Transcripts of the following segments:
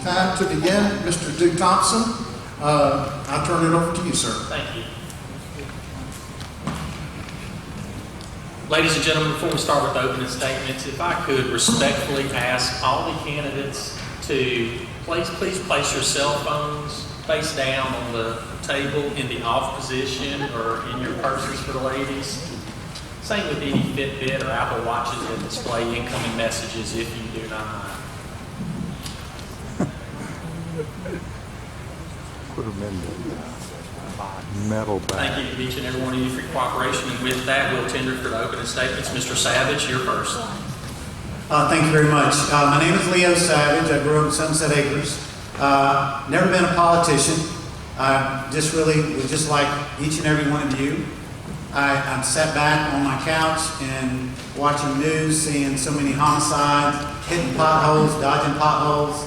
time to begin, Mr. Dhu Thompson, I turn it over to you, sir. Thank you. Ladies and gentlemen, before we start with the opening statements, if I could respectfully ask all the candidates to please place your cell phones face down on the table in the off position or in your purses for the ladies. Same with any Fitbit or Apple Watches that display incoming messages if you do not mind. Put them in the metal bag. Thank you to each and every one of you for your cooperation. And with that, we'll tender for the opening statements. Mr. Savage, you're first. Thank you very much. My name is Leo Savage. I grew up in Sunset Acres. Never been a politician. Just really was just like each and every one of you. I sat back on my couch and watching news, seeing so many homicides, hitting potholes, dodging potholes.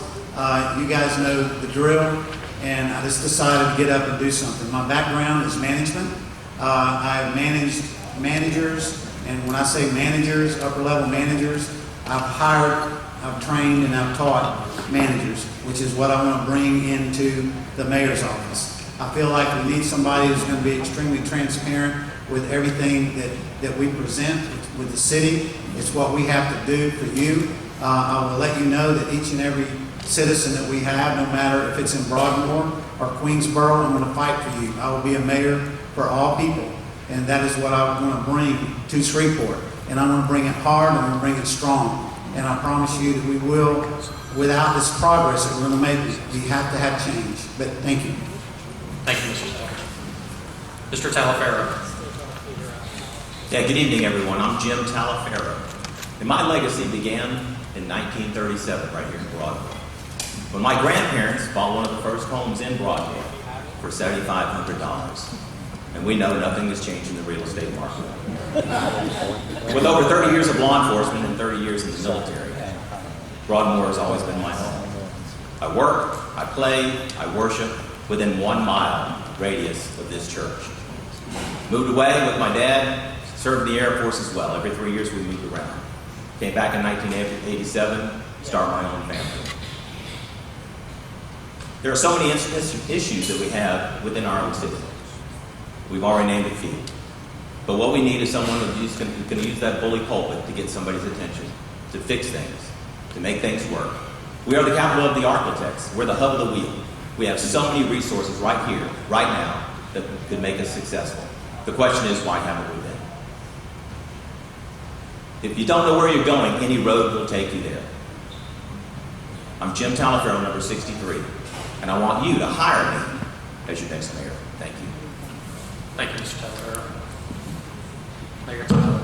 You guys know the drill. And I just decided to get up and do something. My background is management. I've managed managers, and when I say managers, upper level managers, I've hired, I've trained, and I've taught managers, which is what I want to bring into the mayor's office. I feel like we need somebody who's going to be extremely transparent with everything that we present with the city. It's what we have to do for you. I will let you know that each and every citizen that we have, no matter if it's in Broadmoor or Queensboro, I'm going to fight for you. I will be a mayor for all people, and that is what I want to bring to Shreveport. And I'm going to bring it hard, I'm going to bring it strong. And I promise you that we will, without this progress that we're going to make, we have to have change. But thank you. Thank you, Mr. Savage. Mr. Talaferro. Yeah, good evening, everyone. I'm Jim Talaferro. And my legacy began in 1937 right here in Broadmoor, when my grandparents bought one of the first homes in Broadmoor for $7,500. And we know nothing has changed in the real estate market. With over 30 years of law enforcement and 30 years in the military, Broadmoor has always been my home. I work, I play, I worship within 1 mile radius of this church. Moved away with my dad, served in the Air Force as well. Every 3 years we moved around. Came back in 1987, started my own family. There are so many issues that we have within our own city. We've already named a few. But what we need is someone who's going to use that bully pulpit to get somebody's attention, to fix things, to make things work. We are the capital of the architects. We're the hub of the wheel. We have so many resources right here, right now, that could make us successful. The question is, why haven't we been? If you don't know where you're going, any road will take you there. I'm Jim Talaferro, number 63, and I want you to hire me as your next mayor. Thank you. Thank you, Mr. Talaferro. Mayor Tyler.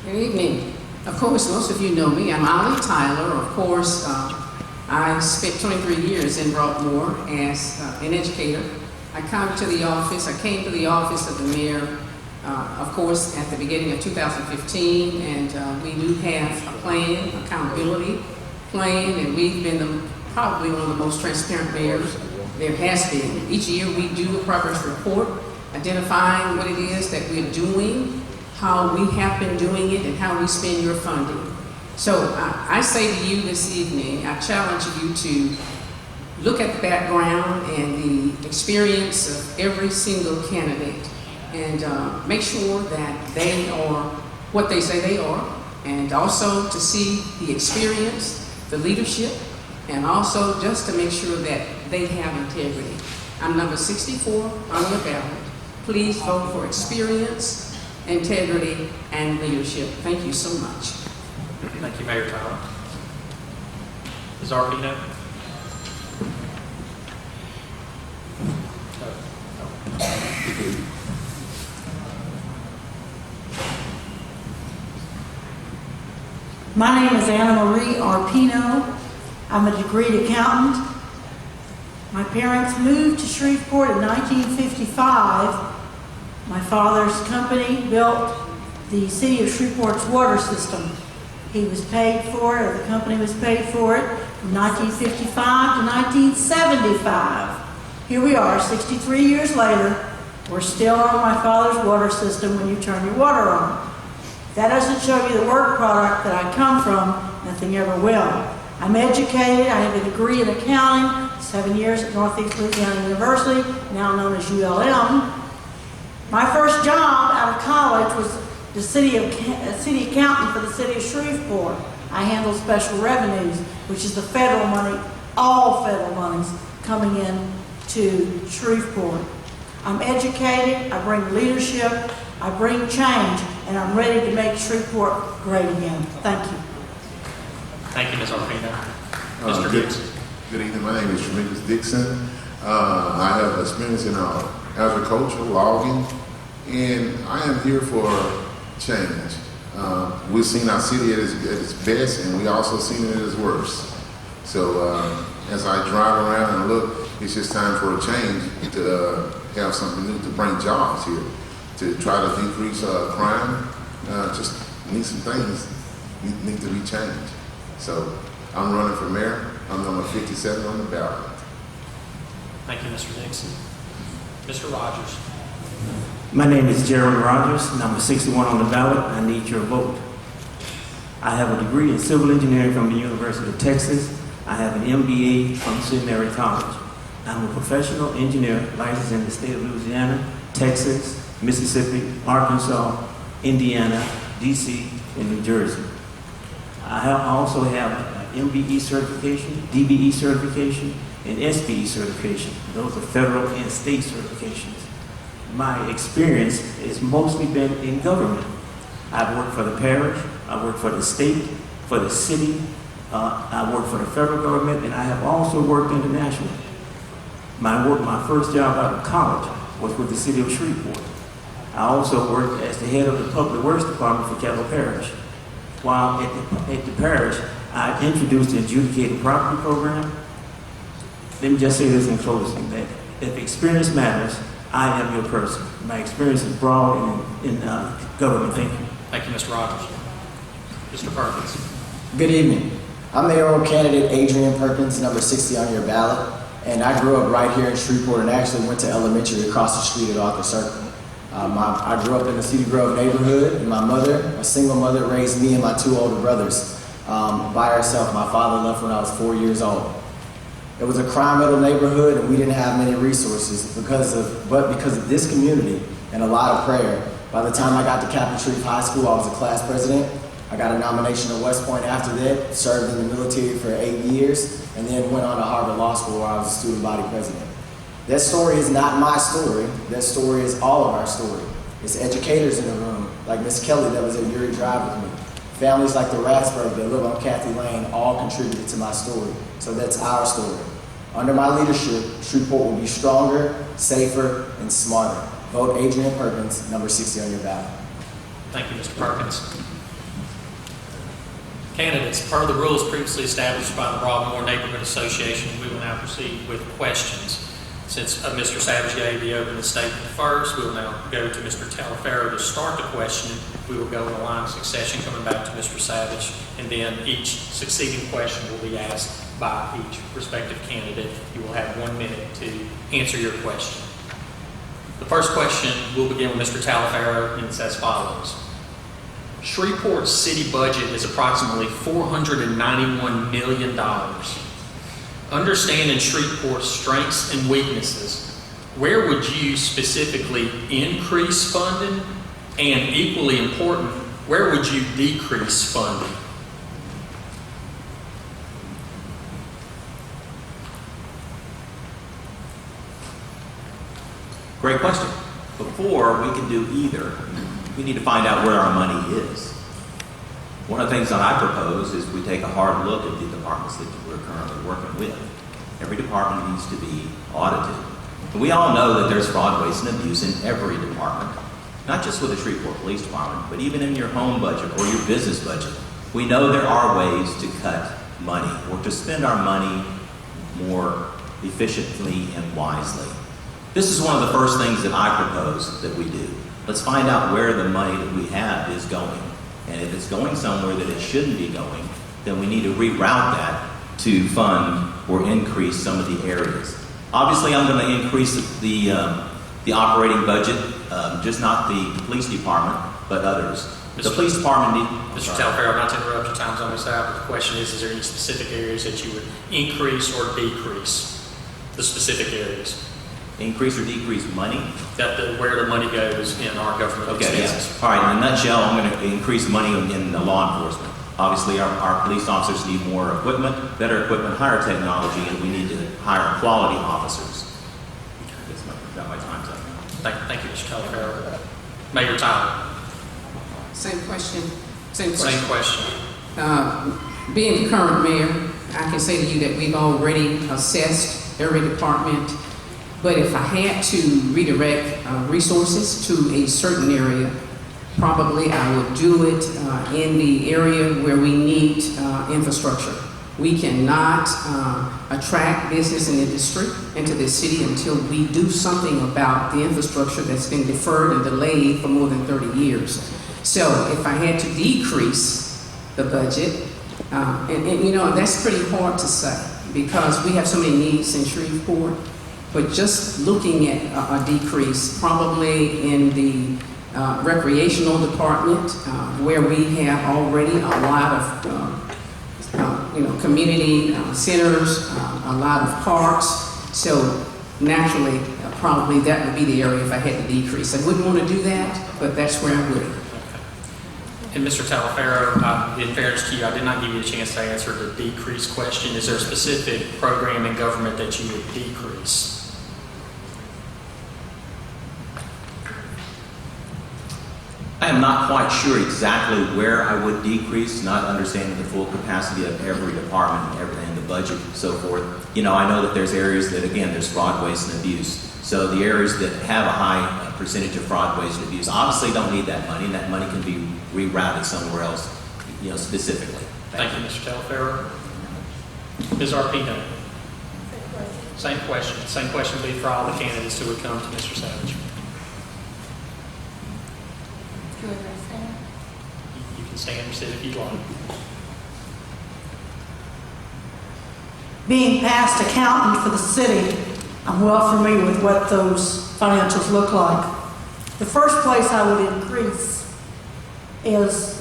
Good evening. Of course, most of you know me. I'm Ollie Tyler. Of course, I spent 23 years in Broadmoor as an educator. I came to the office of the mayor, of course, at the beginning of 2015, and we do have a plan, accountability plan, and we've been probably one of the most transparent mayors there has been. Each year we do a progress report identifying what it is that we're doing, how we have been doing it, and how we spend your funding. So I say to you this evening, I challenge you to look at the background and the experience of every single candidate and make sure that they are what they say they are, and also to see the experience, the leadership, and also just to make sure that they have integrity. I'm number 64 on your ballot. Please vote for experience, integrity, and leadership. Thank you so much. Thank you, Mayor Tyler. Ms. Arpino. My name is Anna Marie Arpino. I'm a degreed accountant. My parents moved to Shreveport in 1955. My father's company built the city of Shreveport's water system. He was paid for it, or the company was paid for it, from 1955 to 1975. Here we are, 63 years later. We're still on my father's water system when you turn your water on. If that doesn't show you the work product that I come from, nothing ever will. I'm educated. I have a degree in accounting, 7 years at Northeast Louisiana University, now known as ULM. My first job out of college was the city accountant for the city of Shreveport. I handle special revenues, which is the federal money, all federal monies coming in to Shreveport. I'm educated, I bring leadership, I bring change, and I'm ready to make Shreveport great again. Thank you. Thank you, Ms. Arpino. Mr. Good, Dixon. good evening. My name is Tremendous Dixon. I have experience in agriculture, logging, and I am here for change. We've seen our city at its best, and we also seen it at its worst. So as I drive around and look, it's just time for a change to have something new to bring jobs here, to try to decrease crime. Just need some things need to be changed. So I'm running for mayor. I'm number 57 on the ballot. Thank you, Mr. Dixon. Mr. Rogers. My name is Gerald Rogers, number 61 on the ballot. I need your vote. I have a degree in civil engineering from the University of Texas. I have an MBA from St. Mary College. I'm a professional engineer licensed in the state of Louisiana, Texas, Mississippi, Arkansas, Indiana, DC, and New Jersey. I also have an MBE certification, DBE certification, and SBE certification. Those are federal and state certifications. My experience has mostly been in government. I've worked for the parish, I've worked for the state, for the city, I worked for the federal government, and I have also worked internationally. My first job out of college was with the city of Shreveport. I also worked as the head of the public works department for Kettle Parish. While at the parish, I introduced the adjudicated property program. Let me just say this in closing, that if experience matters, I am your person. My experience is broad in government. Thank you. Thank you, Mr. Rogers. Mr. Perkins. Good evening. I'm mayoral candidate Adrian Perkins, number 60 on your ballot. And I grew up right here in Shreveport and actually went to elementary across the street at Arthur Circle. I grew up in the Cedar Grove neighborhood, and my mother, a single mother, raised me and my two older brothers by herself. My father left when I was 4 years old. It was a crime-riddled neighborhood, and we didn't have many resources because of this community and a lot of prayer. By the time I got to Captain Shreve High School, I was a class president. I got a nomination at West Point after that, served in the military for 8 years, and then went on to Harvard Law School where I was a student body president. That story is not my story. That story is all of our story. It's educators in the room, like Miss Kelly that was at Uri Drive with me. Families like the Rathsburg that live on Kathy Lane all contributed to my story. So that's our story. Under my leadership, Shreveport will be stronger, safer, and smarter. Vote Adrian Perkins, number 60 on your ballot. Thank you, Mr. Perkins. Candidates, per the rules previously established by the Broadmoor Neighborhood Association, we will now proceed with questions. Since Mr. Savage gave the opening statement first, we will now go to Mr. Talafaro to start the questioning. We will go in a line of succession, coming back to Mr. Savage, and then each succeeding question will be asked by each respective candidate. You will have 1 minute to answer your question. The first question will begin with Mr. Talafaro, and it's as follows. Shreveport's city budget is approximately $491 million. Understanding Shreveport's strengths and weaknesses, where would you specifically increase funding? And equally important, where would you decrease funding? Great question. Before we can do either, we need to find out where our money is. One of the things that I propose is we take a hard look at the departments that we're currently working with. Every department needs to be audited. And we all know that there's fraud, waste, and abuse in every department, not just with the Shreveport Police Department, but even in your home budget or your business budget. We know there are ways to cut money or to spend our money more efficiently and wisely. This is one of the first things that I propose that we do. Let's find out where the money that we have is going. And if it's going somewhere that it shouldn't be going, then we need to reroute that to fund or increase some of the areas. Obviously, I'm going to increase the operating budget, just not the police department, but others. The police department Mr. Talaferro, not to interrupt, your time's almost out, but the question is there any specific areas that you would increase or decrease? The specific areas. increase or decrease money? Where the money goes in our government Okay, expenses. yes. All right, in a nutshell, I'm going to increase money in the law enforcement. Obviously, our police officers need more equipment, better equipment, higher technology, and we need to hire quality officers. Got my time's up now. Thank you, Mr. Talaferro. Mayor Tyler. Same question. Same Same question. question. Being the current mayor, I can say to you that we've already assessed every department, but if I had to redirect resources to a certain area, probably I would do it in the area where we need infrastructure. We cannot attract business and industry into this city until we do something about the infrastructure that's been deferred and delayed for more than 30 years. So if I had to decrease the budget, and you know, that's pretty hard to say because we have so many needs in Shreveport, but just looking at a decrease probably in the recreational department, where we have already a lot of community centers, a lot of parks. So naturally, probably that would be the area if I had to decrease. I wouldn't want to do that, but that's where I would. And Mr. Talaferro, in fairness to you, I did not give you a chance to answer the decrease question. Is there a specific program in government that you would decrease? I am not quite sure exactly where I would decrease, not understanding the full capacity of every department and everything, the budget and so forth. You know, I know that there's areas that, again, there's fraud, waste, and abuse. So the areas that have a high percentage of fraud, waste, and abuse obviously don't need that money, and that money can be rerouted somewhere else, you know, specifically. Thank you, Mr. Talaferro. Ms. Arpino. Same question. Same question would be for all the candidates who would come to Mr. Savage. You can stand or sit if you like. Being past accountant for the city, I'm well familiar with what those financials look like. The first place I would increase is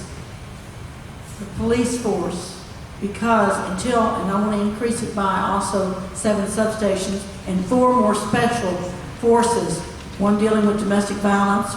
the police force, because and I want to increase it by also 7 substations and 4 more special forces, one dealing with domestic violence,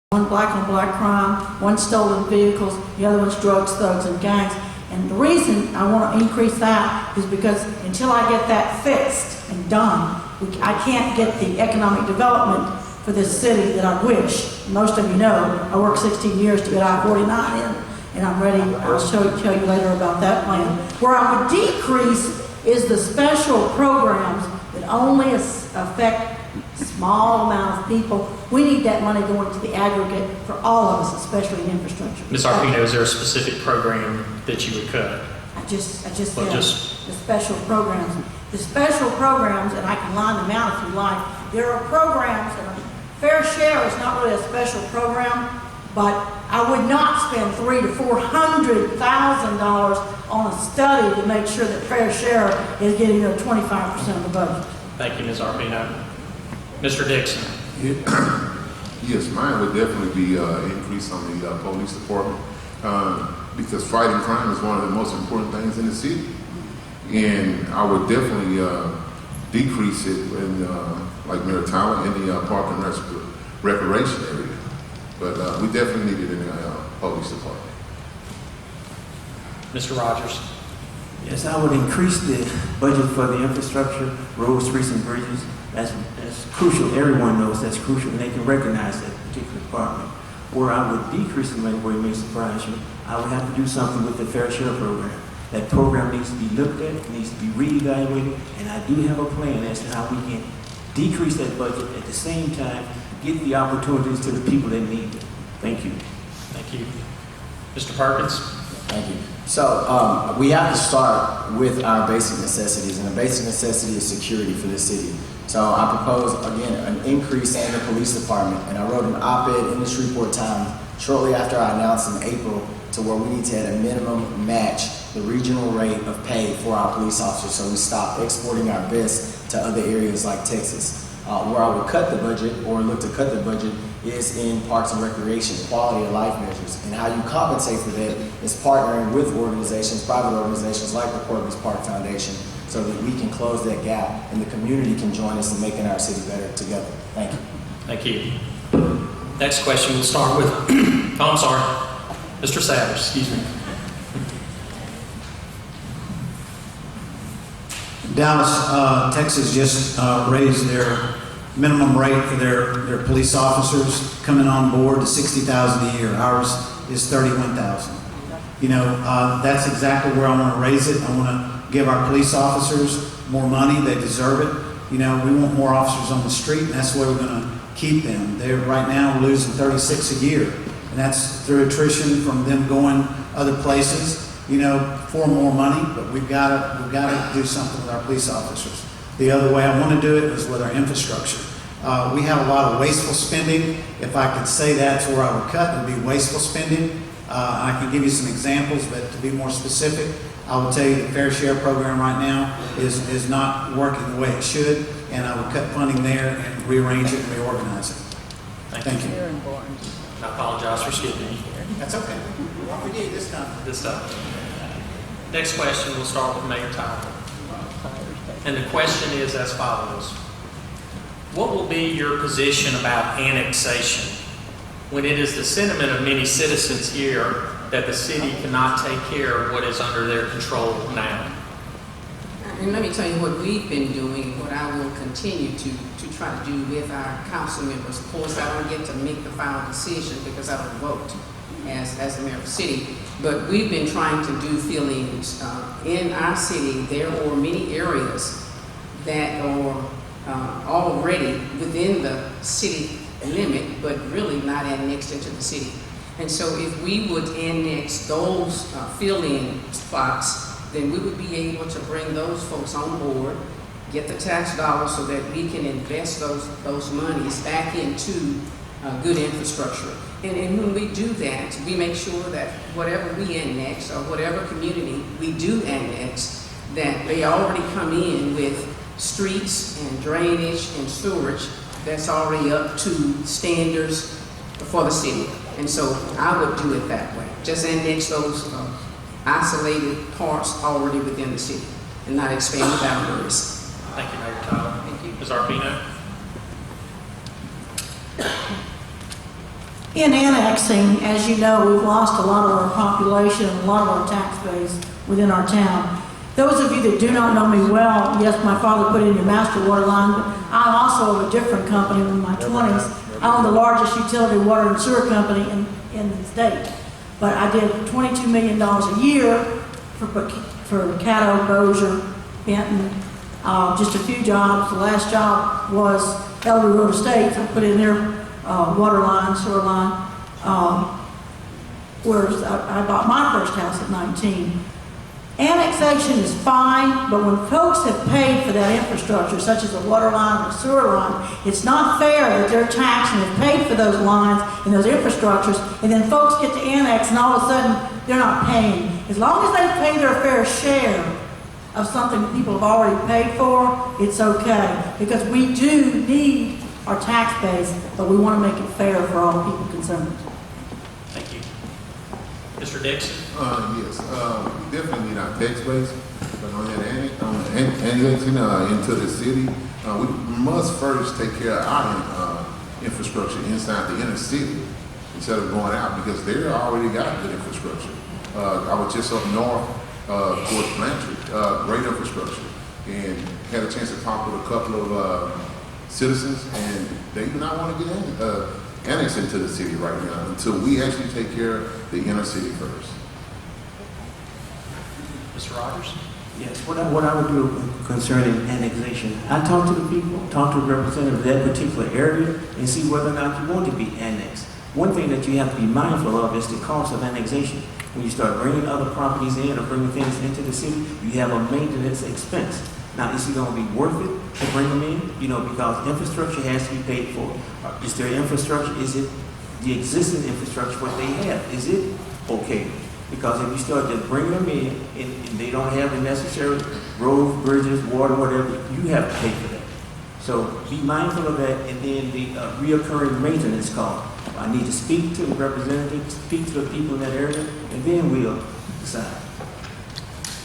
one black on black crime, one stolen vehicles, the other one's drugs, thugs, and gangs. And the reason I want to increase that is because until I get that fixed and done, I can't get the economic development for this city that I wish. Most of you know, I worked 16 years to get I-49 in, and I'm ready. I'll tell you later about that plan. Where I would decrease is the special programs that only affect a small amount of people. We need that money going to the aggregate for all of us, especially in infrastructure. Ms. Arpino, is there a specific program that you would cut? I just Well, said just- the special programs. The special programs, and I can line them out if you like, there are programs, and Fair Share is not really a special program, but I would not spend $300,000 to $400,000 on a study to make sure that Fair Share is getting 25% of the budget. Thank you, Ms. Arpino. Mr. Dixon. Yes, mine would definitely be increase on the police department because fighting crime is one of the most important things in the city. And I would definitely decrease it in, like Mayor Tyler, in the park and recreation area. But we definitely need it in the police department. Mr. Rogers. Yes, I would increase the budget for the infrastructure, roads, streets, and bridges. That's crucial. Everyone knows that's crucial, and they can recognize that particular department. Where I would decrease the money, where it may surprise you, I would have to do something with the Fair Share program. That program needs to be looked at, needs to be reevaluated, and I do have a plan as to how we can decrease that budget at the same time, give the opportunities to the people that need it. Thank you. Thank you. Mr. Perkins. Thank you. So we have to start with our basic necessities, and the basic necessity is security for the city. So I propose, again, an increase in the police department, and I wrote an op-ed in the Shreveport Times shortly after I announced in April to where we need to at a minimum match the regional rate of pay for our police officers so we stop exporting our best to other areas like Texas. Where I would cut the budget or look to cut the budget is in parks and recreation, quality of life measures. And how you compensate for that is partnering with organizations, private organizations like the Corpus Park Foundation, so that we can close that gap and the community can join us in making our city better together. Thank you. Thank you. Next question, we'll start with, oh, I'm sorry, Mr. Savage, excuse me. Dallas, Texas just raised their minimum rate for their police officers coming on board to $60,000 a year. Ours is $31,000. You know, that's exactly where I want to raise it. I want to give our police officers more money. They deserve it. You know, we want more officers on the street, and that's where we're going to keep them. They're right now losing 36 a year, and that's through attrition from them going other places. You know, for more money, but we've got to do something with our police officers. The other way I want to do it is with our infrastructure. We have a lot of wasteful spending. If I could say that's where I would cut, it would be wasteful spending. I can give you some examples, but to be more specific, I will tell you the Fair Share program right now is not working the way it should, and I would cut funding there and rearrange it and reorganize it. Thank you. I apologize for skipping you. That's okay. What we need this time. This time. Next question, we'll start with Mayor Tyler. And the question is as follows. What will be your position about annexation when it is the sentiment of many citizens here that the city cannot take care of what is under their control now? And let me tell you what we've been doing, what I will continue to try to do with our council members. Of course, I don't get to make the final decision because I don't vote as the mayor of the city. But we've been trying to do fillings in our city. There are many areas that are already within the city limit, but really not annexed into the city. And so if we would annex those fill-in spots, then we would be able to bring those folks on board, get the tax dollars so that we can invest those monies back into good infrastructure. And when we do that, we make sure that whatever we annex or whatever community we do annex, that they already come in with streets and drainage and sewerage that's already up to standards for the city. And so I would do it that way. Just annex those isolated parts already within the city and not expand the boundaries. Thank you, Mayor Tyler. Thank you. Ms. Arpino? In annexing, as you know, we've lost a lot of our population and a lot of our tax base within our town. Those of you that do not know me well, yes, my father put in your master water line, but I'm also of a different company in my 20s. I own the largest utility water and sewer company in the state. But I did $22 million a year for Caddo, Bossier, Benton, just a few jobs. The last job was Elder Road Estates. I put in their water line, sewer line, where I bought my first house at 19. Annexation is fine, but when folks have paid for that infrastructure, such as a water line or a sewer line, it's not fair that they're taxed and have paid for those lines and those infrastructures, and then folks get to annex and all of a sudden they're not paying. As long as they pay their fair share of something that people have already paid for, it's okay. Because we do need our tax base, but we want to make it fair for all the people concerned. Thank you. Mr. Dixon? Yes, we definitely need our tax base, but on annexing into the city, we must first take care of our infrastructure inside the inner city instead of going out, because they already got good infrastructure. I was just up north towards Blanchard, great infrastructure, and had a chance to talk with a couple of citizens, and they do not want to get annexed into the city right now until we actually take care of the inner city first. Mr. Rogers? Yes, what I would do concerning annexation, I talk to the people, talk to the representative of that particular area, and see whether or not you want to be annexed. One thing that you have to be mindful of is the cost of annexation. When you start bringing other properties in or bringing things into the city, you have a maintenance expense. Now, is it going to be worth it to bring them in? You know, because infrastructure has to be paid for. Is there infrastructure? Is it the existing infrastructure, what they have? Is it okay? Because if you start just bringing them in and they don't have the necessary roads, bridges, water, whatever, you have to pay for that. So be mindful of that, and then the reoccurring maintenance cost. I need to speak to the representative, speak to the people in that area, and then we'll decide.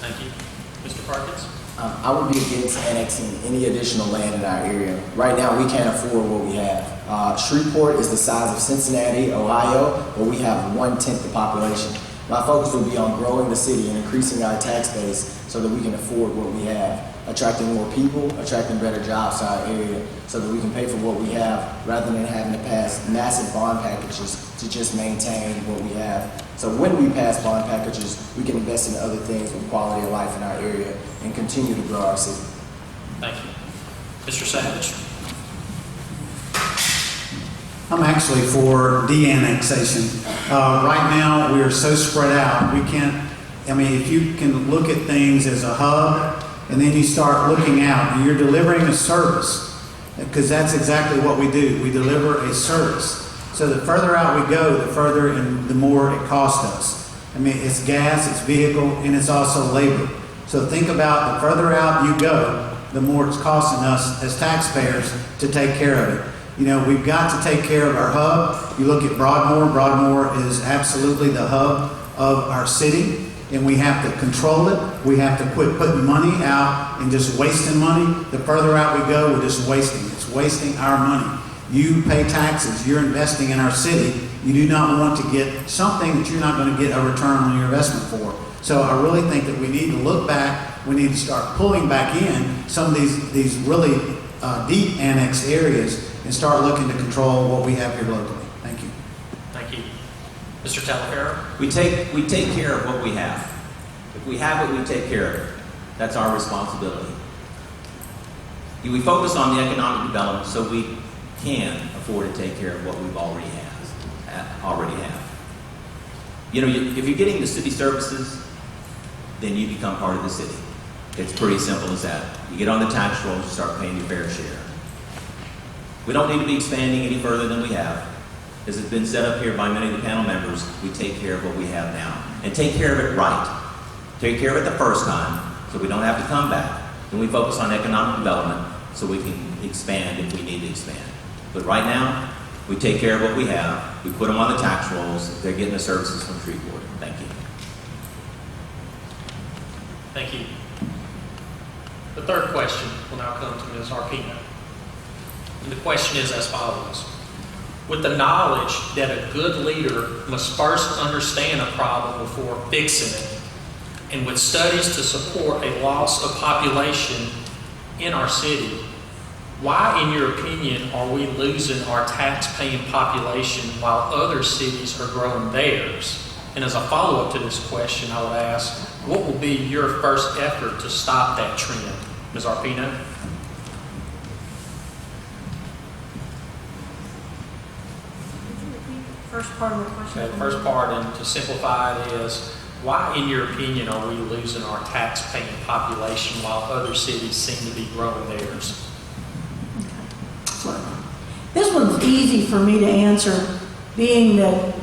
Thank you. Mr. Perkins? I would be against annexing any additional land in our area. Right now, we can't afford what we have. Shreveport is the size of Cincinnati, Ohio, but we have 1/10 the population. My focus will be on growing the city and increasing our tax base so that we can afford what we have, attracting more people, attracting better jobs to our area so that we can pay for what we have rather than having to pass massive bond packages to just maintain what we have. So when we pass bond packages, we can invest in other things with quality of life in our area and continue to grow our city. Thank you. Mr. Savage? I'm actually for de-annexation. Right now, we are so spread out, we can't, I mean, if you can look at things as a hub, and then you start looking out, and you're delivering a service, because that's exactly what we do. We deliver a service. So the further out we go, the further and the more it costs us. I mean, it's gas, it's vehicle, and it's also labor. So think about the further out you go, the more it's costing us as taxpayers to take care of it. You know, we've got to take care of our hub. You look at Broadmoor. Broadmoor is absolutely the hub of our city, and we have to control it. We have to quit putting money out and just wasting money. The further out we go, we're just wasting. It's wasting our money. You pay taxes. You're investing in our city. You do not want to get something that you're not going to get a return on your investment for. So I really think that we need to look back. We need to start pulling back in some of these really deep annexed areas and start looking to control what we have here locally. Thank you. Thank you. Mr. Talaferro? We take care of what we have. If we have it, we take care of it. That's our responsibility. We focus on the economic development so we can afford to take care of what we've already have. You know, if you're getting the city services, then you become part of the city. It's pretty simple as that. You get on the tax rolls, you start paying your fair share. We don't need to be expanding any further than we have. As has been set up here by many of the panel members, we take care of what we have now. And take care of it right. Take care of it the first time, so we don't have to come back. Then we focus on economic development, so we can expand if we need to expand. But right now, we take care of what we have. We put them on the tax rolls. They're getting the services from Shreveport. Thank you. Thank you. The third question will now come to Ms. Arpino. And the question is as follows. With the knowledge that a good leader must first understand a problem before fixing it, and with studies to support a loss of population in our city, why, in your opinion, are we losing our tax-paying population while other cities are growing theirs? And as a follow-up to this question, I would ask, what will be your first effort to stop that trend? Ms. Arpino? First part of the question. Okay, the first part, and to simplify it, is why, in your opinion, are we losing our tax-paying population while other cities seem to be growing theirs? This one's easy for me to answer, being that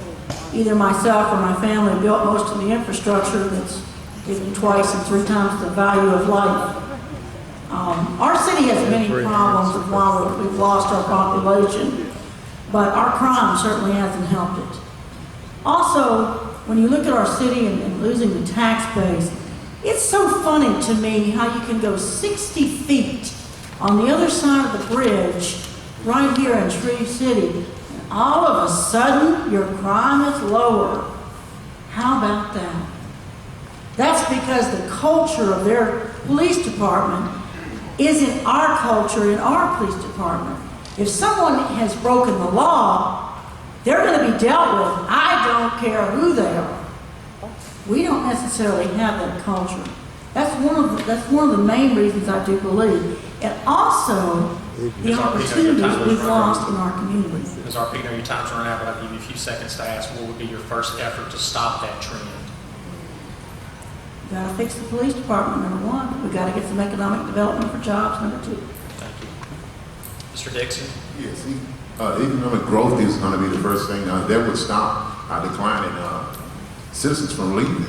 either myself or my family built most of the infrastructure that's given twice and 3 times the value of life. Our city has many problems of why we've lost our population, but our crime certainly hasn't helped it. Also, when you look at our city and losing the tax base, it's so funny to me how you can go 60 feet on the other side of the bridge right here in Shreve City, and all of a sudden your crime is lower. How about that? That's because the culture of their police department isn't our culture in our police department. If someone has broken the law, they're going to be dealt with. I don't care who they are. We don't necessarily have that culture. That's one of the main reasons I do believe. And also, the opportunities we've lost in our community. Ms. Arpino, your time's running out, but I'll give you a few seconds to ask what would be your first effort to stop that trend? We've got to fix the police department, number 1. We've got to get some economic development for jobs, number 2. Thank you. Mr. Dixon? Yes, economic growth is going to be the first thing that would stop our decline in citizens from leaving.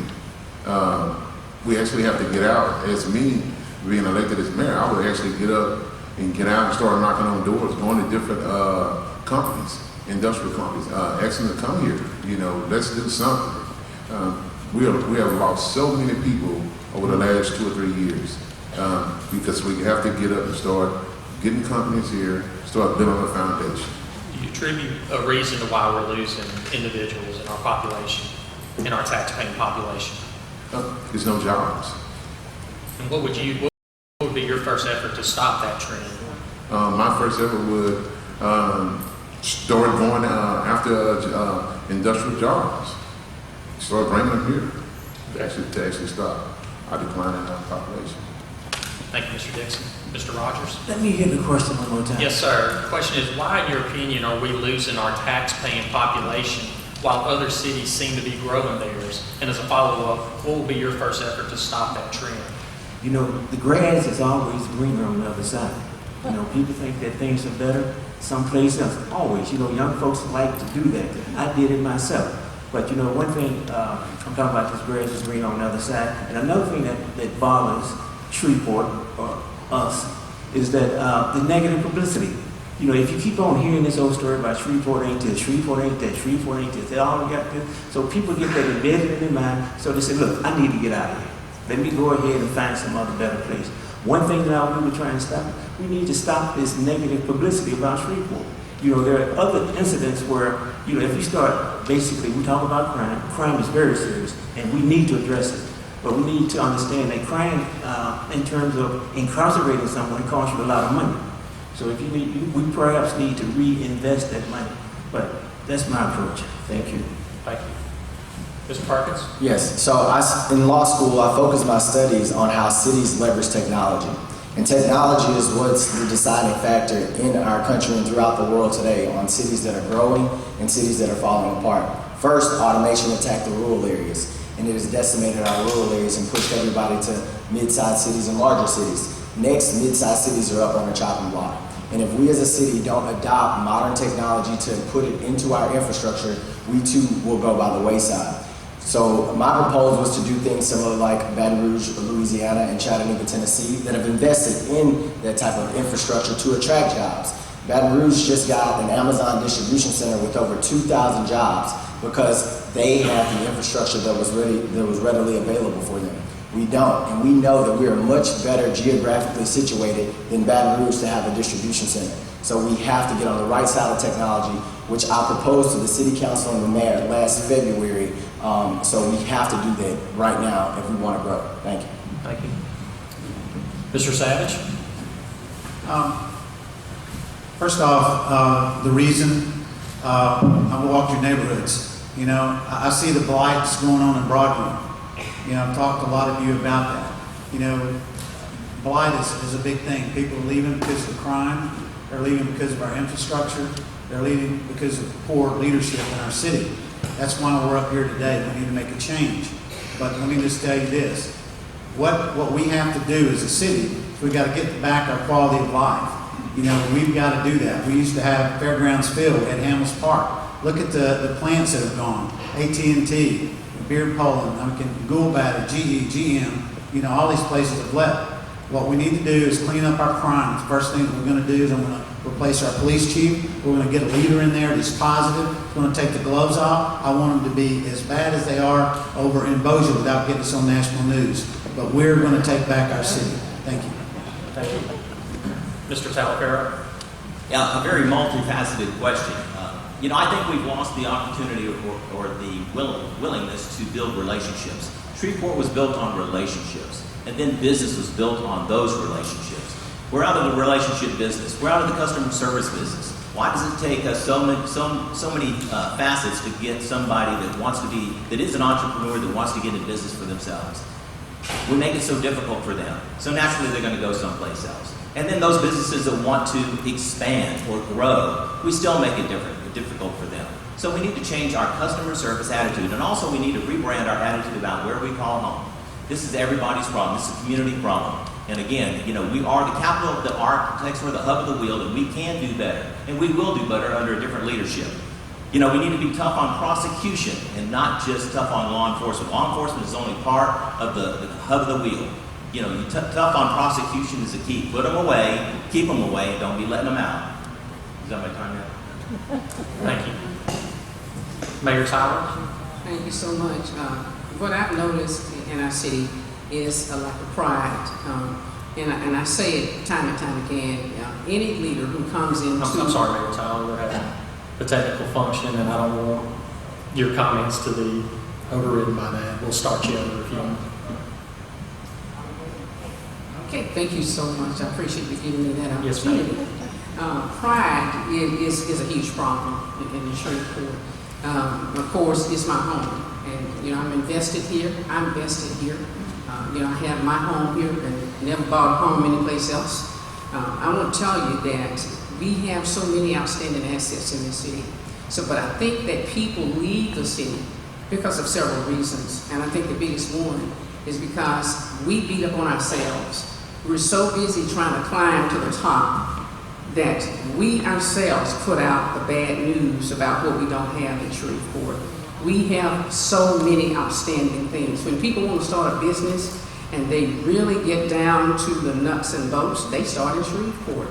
We actually have to get out. As me being elected as mayor, I would actually get up and get out and start knocking on doors, going to different companies, industrial companies, asking them to come here. You know, let's do something. We have lost so many people over the last 2 or 3 years because we have to get up and start getting companies here, start building a foundation. Do you attribute a reason to why we're losing individuals in our population, in our tax-paying population? There's no jobs. And what would be your first effort to stop that trend? My first effort would start going after industrial jobs. Start bringing them here to actually stop our decline in our population. Thank you, Mr. Dixon. Mr. Rogers? Let me hear the question one more time. Yes, sir. The question is, why, in your opinion, are we losing our tax-paying population while other cities seem to be growing theirs? And as a follow-up, what will be your first effort to stop that trend? You know, the grass is always greener on the other side. You know, people think that things are better someplace else. Always, you know, young folks like to do that. I did it myself. But you know, one thing, I'm talking about this grass is green on the other side. And another thing that bothers Shreveport, or us, is that the negative publicity. You know, if you keep on hearing this old story about Shreveport ain't this, Shreveport ain't that, Shreveport ain't this, they all got this. So people get that embedded in their mind. So they say, look, I need to get out of here. Let me go ahead and find some other better place. One thing that we were trying to stop, we need to stop this negative publicity about Shreveport. You know, there are other incidents where, you know, if you start, basically, we talk about crime. Crime is very serious, and we need to address it. But we need to understand that crime, in terms of incarcerating someone, costs you a lot of money. So if we perhaps need to reinvest that money. But that's my approach. Thank you. Thank you. Mr. Perkins? Yes, so in law school, I focused my studies on how cities leverage technology. And technology is what's the deciding factor in our country and throughout the world today on cities that are growing and cities that are falling apart. First, automation attacked the rural areas, and it has decimated our rural areas and pushed everybody to mid-sized cities and larger cities. Next, mid-sized cities are up on the chopping block. And if we as a city don't adopt modern technology to put it into our infrastructure, we too will go by the wayside. So my proposal was to do things similar like Baton Rouge, Louisiana, and Chattanooga, Tennessee, that have invested in that type of infrastructure to attract jobs. Baton Rouge just got an Amazon distribution center with over 2,000 jobs because they have the infrastructure that was readily available for them. We don't, and we know that we are much better geographically situated than Baton Rouge to have a distribution center. So we have to get on the right side of technology, which I proposed to the City Council and the Mayor last February. So we have to do that right now if we want to grow. Thank you. Thank you. Mr. Savage? First off, the reason I walk your neighborhoods. You know, I see the blight that's going on in Broadmoor. You know, I've talked to a lot of you about that. You know, blight is a big thing. People are leaving because of crime. They're leaving because of our infrastructure. They're leaving because of poor leadership in our city. That's why we're up here today. We need to make a change. But let me just tell you this. What we have to do as a city, we've got to get back our quality of life. You know, we've got to do that. We used to have Fairgrounds Field at Hamels Park. Look at the plants that have gone. AT&T, Beard Poland, Goulbat, GE, GM, you know, all these places have left. What we need to do is clean up our crime. The first thing that we're going to do is I'm going to replace our police chief. We're going to get a leader in there that's positive. It's going to take the gloves off. I want them to be as bad as they are over in Bossier without getting us on national news. But we're going to take back our city. Thank you. Thank you. Mr. Talafero? Yeah, a very multifaceted question. You know, I think we've lost the opportunity or the willingness to build relationships. Shreveport was built on relationships, and then business was built on those relationships. We're out of the relationship business. We're out of the customer service business. Why does it take us so many facets to get somebody that is an entrepreneur that wants to get in business for themselves? We make it so difficult for them. So naturally they're going to go someplace else. And then those businesses that want to expand or grow, we still make it difficult for them. So we need to change our customer service attitude, and also we need to rebrand our attitude about where we call home. This is everybody's problem. This is a community problem. And again, you know, we are the capital of the architects, we're the hub of the wheel, and we can do better. And we will do better under a different leadership. You know, we need to be tough on prosecution and not just tough on law enforcement. Law enforcement is only part of the hub of the wheel. you know, tough on prosecution is the key. Put them away, keep them away, don't be letting them out. Is that my time now? Thank you. Mayor Tyler? Thank you so much. What I've noticed in our city is a lack of pride. And I say it time and time again, any leader who comes into... I'm sorry, Mayor Tyler, we're having a technical function, and I don't want your comments to be overridden by that. We'll start you over if you want. Okay, thank you so much. I appreciate you giving me that Yes, ma'am. opportunity. Pride is a huge problem in Shreveport. Of course, it's my home, and you know I'm invested here. I'm vested here. You know I have my home here, and never bought a home anyplace else. I want to tell you that we have so many outstanding assets in this city. But I think that people leave the city because of several reasons, and I think the biggest one is because we beat up on ourselves. We're so busy trying to climb to the top that we ourselves put out the bad news about what we don't have in Shreveport. We have so many outstanding things. When people want to start a business and they really get down to the nuts and bolts, they start in Shreveport.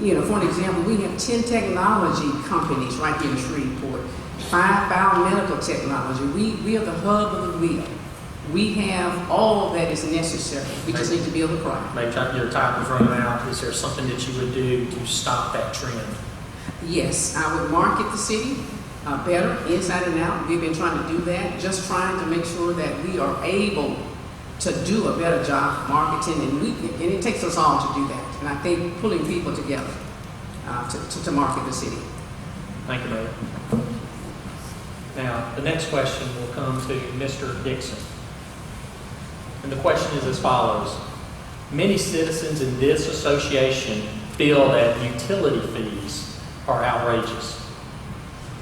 You know, for an example, we have 10 technology companies right here in Shreveport, 5 biomedical technology. We are the hub of the wheel. We have all that is necessary. We just need to build the product. Maybe your time is running out. Is there something that you would do to stop that trend? Yes, I would market the city better, inside and out. We've been trying to do that, just trying to make sure that we are able to do a better job of marketing, and it takes us all to do that. And I think pulling people together to market the city. Thank you, Mayor. Now, the next question will come to Mr. Dixon. And the question is as follows. Many citizens in this association feel that utility fees are outrageous.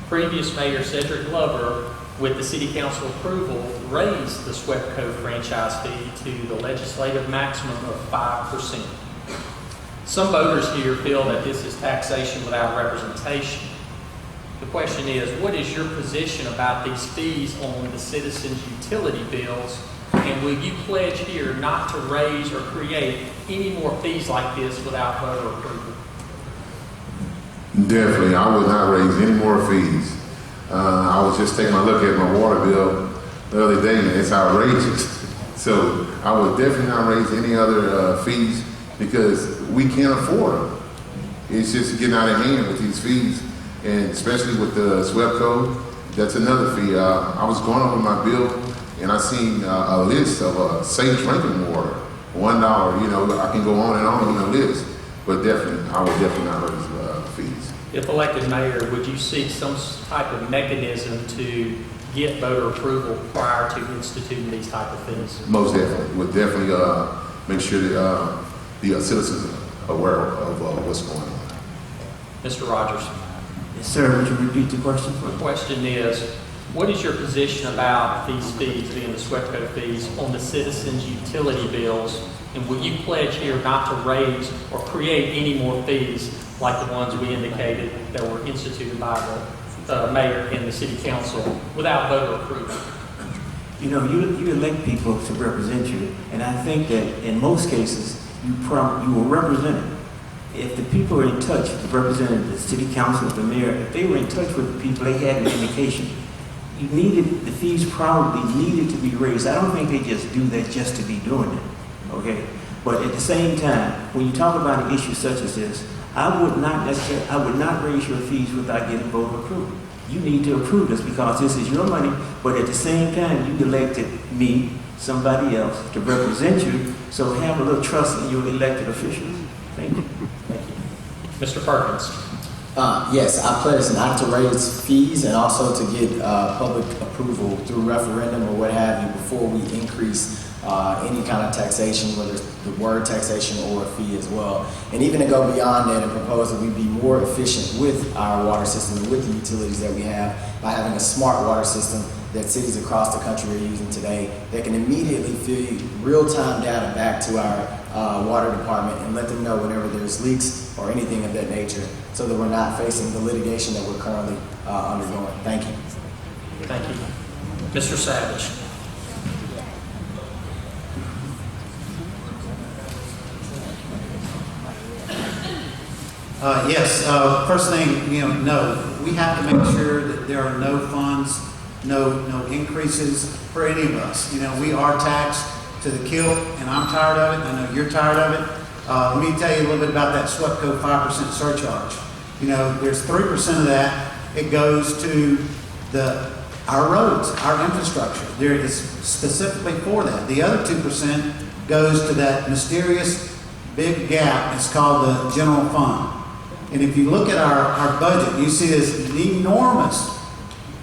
Previous Mayor Cedric Glover, with the City Council approval, raised the SWEPCO franchise fee to the legislative maximum of 5%. Some voters here feel that this is taxation without representation. The question is, what is your position about these fees on the citizens' utility bills? And will you pledge here not to raise or create any more fees like this without voter approval? Definitely, I would not raise any more fees. I was just taking a look at my water bill the other day, and it's outrageous. So I would definitely not raise any other fees because we can't afford them. It's just getting out of hand with these fees, and especially with the SWEPCO, that's another fee. I was going over my bill, and I seen a list of safe drinking water, $1. You know, I can go on and on the list, but definitely, I would definitely not raise fees. If elected mayor, would you seek some type of mechanism to get voter approval prior to instituting these type of fees? Most definitely. Would definitely make sure that the citizens are aware of what's going on. Mr. Rogers. Yes, sir. Would you repeat the question? The question is, what is your position about these fees, being the SWEPCO fees, on the citizens' utility bills? And will you pledge here not to raise or create any more fees like the ones we indicated that were instituted by the mayor and the city council without voter approval? You know, you elect people to represent you, and I think that in most cases, you will represent them. If the people are in touch, the representative, the city council, the mayor, if they were in touch with the people, they had an indication. The fees probably needed to be raised. I don't think they just do that just to be doing it, okay? But at the same time, when you talk about an issue such as this, I would not raise your fees without getting voter approval. You need to approve this because this is your money, but at the same time, you elected me, somebody else, to represent you, so have a little trust in your elected officials. Thank you. Thank you. Mr. Perkins. Yes, I pledge not to raise fees and also to get public approval through referendum or what have you before we increase any kind of taxation, whether it's the word taxation or a fee as well. And even to go beyond that and propose that we be more efficient with our water system and with the utilities that we have by having a smart water system that cities across the country are using today that can immediately feed real-time data back to our water department and let them know whenever there's leaks or anything of that nature so that we're not facing the litigation that we're currently undergoing. Thank you. Thank you. Mr. Savage. Yes, first thing, no, we have to make sure that there are no funds, no increases for any of us. We are taxed to the kilt, and I'm tired of it, and I know you're tired of it. Let me tell you a little bit about that SWEPCO 5% surcharge. There's 3% of that, it goes to our roads, our infrastructure. There is specifically for that. The other 2% goes to that mysterious big gap. It's called the general fund. And if you look at our budget, you see this enormous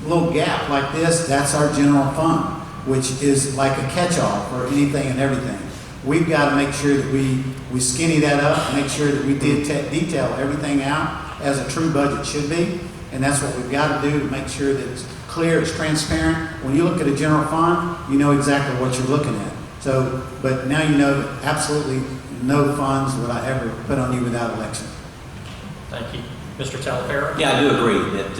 little gap like this. That's our general fund, which is like a catch-all for anything and everything. We've got to make sure that we skinny that up, make sure that we detail everything out as a true budget should be. And that's what we've got to do to make sure that it's clear, it's transparent. When you look at a general fund, you know exactly what you're looking at. So, but now you know that absolutely no funds would I ever put on you without election. Thank you. Mr. Talafaro? Yeah, I do agree that,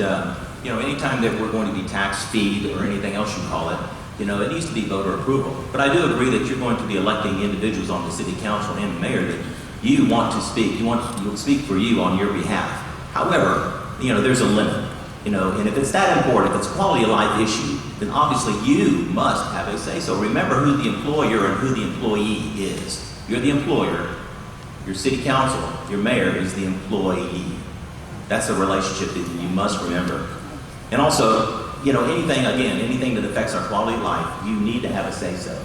anytime that we're going to be tax feed or anything else you call it, it needs to be voter approval. But I do agree that you're going to be electing individuals on the city council and the mayor that you want to speak. You'll speak for you on your behalf. However, there's a limit. And if it's that important, if it's a quality of life issue, then obviously you must have a say. So remember who the employer and who the employee is. You're the employer. Your city council, your mayor is the employee. That's a relationship that you must remember. And also, anything that affects our quality of life, you need to have a say-so,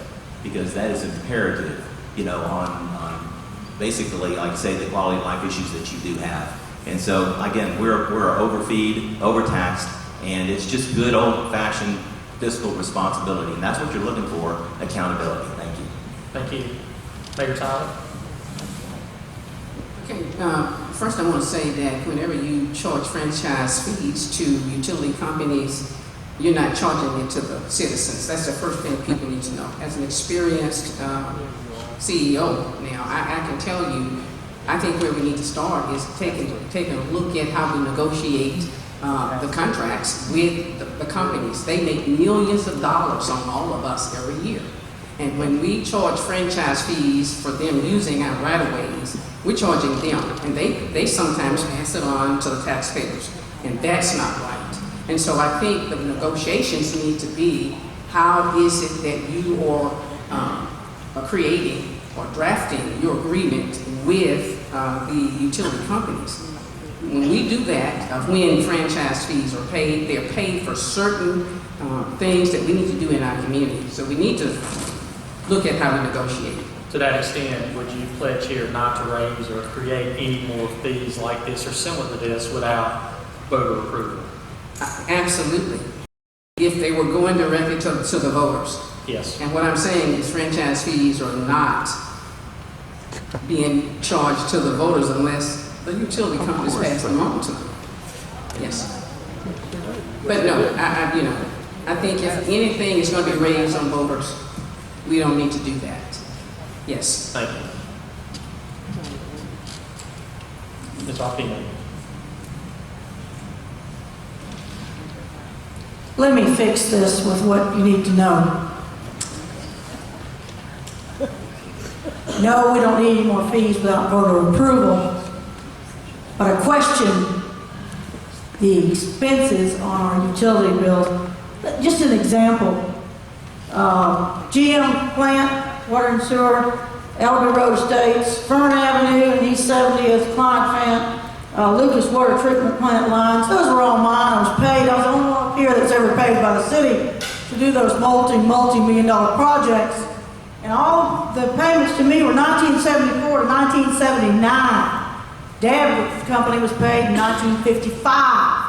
because that is imperative, on basically, like I say, the quality of life issues that you do have. And so, again, we're overfeed, overtaxed, and it's just good old-fashioned fiscal responsibility. And that's what you're looking for, accountability. Thank you. Thank you. Mayor Tyler? Okay, first I want to say that whenever you charge franchise fees to utility companies, you're not charging it to the citizens. That's the first thing people need to know. As an experienced CEO now, I can tell you, I think where we need to start is taking a look at how we negotiate the contracts with the companies. They make millions of dollars on all of us every year. And when we charge franchise fees for them using our right-of-ways, we're charging them, and they sometimes pass it on to the taxpayers, and that's not right. And so I think the negotiations need to be, how is it that you are creating or drafting your agreement with the utility companies? When we do that, when franchise fees are paid, they're paid for certain things that we need to do in our community. So we need to look at how we negotiate. To that extent, would you pledge here not to raise or create any more fees like this or similar to this without voter approval? Absolutely. If they were going directly to the voters. Yes. And what I'm saying is franchise fees are not being charged to the voters unless the utility companies pass them on to them. Yes. But no, I think if anything is going to be raised on voters, we don't need to do that. Yes. Thank you. Ms. Alpino. Let me fix this with what you need to know. No, we don't need any more fees without voter approval. But I question the expenses on our utility bills. Just an example. GM plant, water and sewer, Elby Road Estates, Fern Avenue and East 70th, Client Fant, Lucas Water Treatment Plant lines. Those were all mine. I was paid. I was the only one up here that's ever paid by the city to do those multi-million dollar projects. And all the payments to me were 1974 to 1979. Dad company was paid in 1955.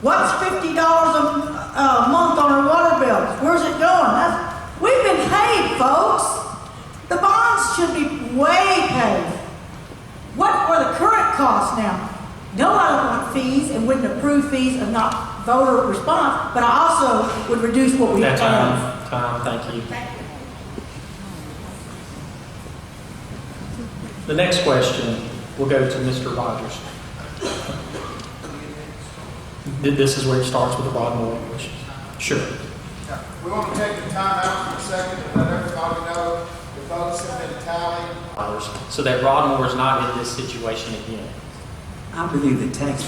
What's $50 a month on our water bills? Where's it going? We've been paid, folks. The bonds should be way paid. What are the current costs now? No, I don't want fees and wouldn't approve fees of not voter response, but I also would reduce what we pay. Time, thank you. The next question will go to Mr. Rogers. This is where it starts with the Broadmoor question. Sure. Yeah. We want to take the time out for a second to let everybody know the votes have been tallied. So that Broadmoor is not in this situation again. I believe the tax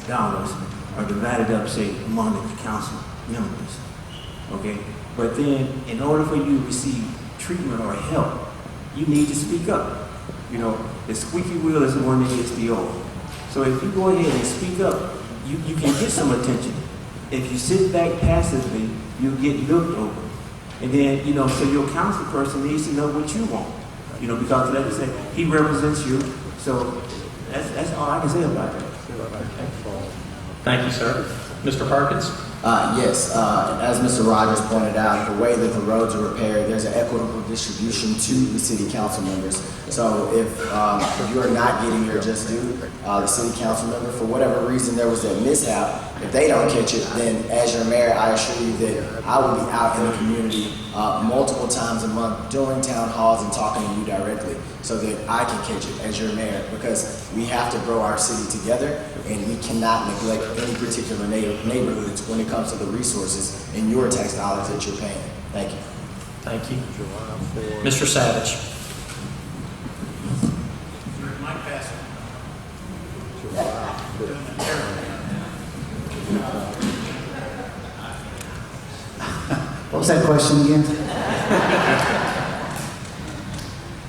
dollars are divided up, say, among the council members, okay? But then, in order for you to receive treatment or help, you need to speak up. You know, the squeaky wheel is the one that gets the oil. So if you go ahead and speak up, you can get some attention. If you sit back passively, you get looked over. And then, you know, so your council person needs to know what you want. You know, because like I said, he represents you. So that's all I can say about that. Thank you, sir. Mr. Perkins? Yes, as Mr. Rogers pointed out, the way that the roads are repaired, there's an equitable distribution to the city council members. So if you are not getting your just due, the city council member, for whatever reason there was that mishap, if they don't catch it, then as your mayor, I assure you that I will be out in the community multiple times a month during town halls and talking to you directly so that I can catch it as your mayor, because we have to grow our city together and we cannot neglect any particular neighborhoods when it comes to the resources and your tax dollars that you're paying. Thank you. Thank you. Mr. Savage? Mike Passer. What was that question again?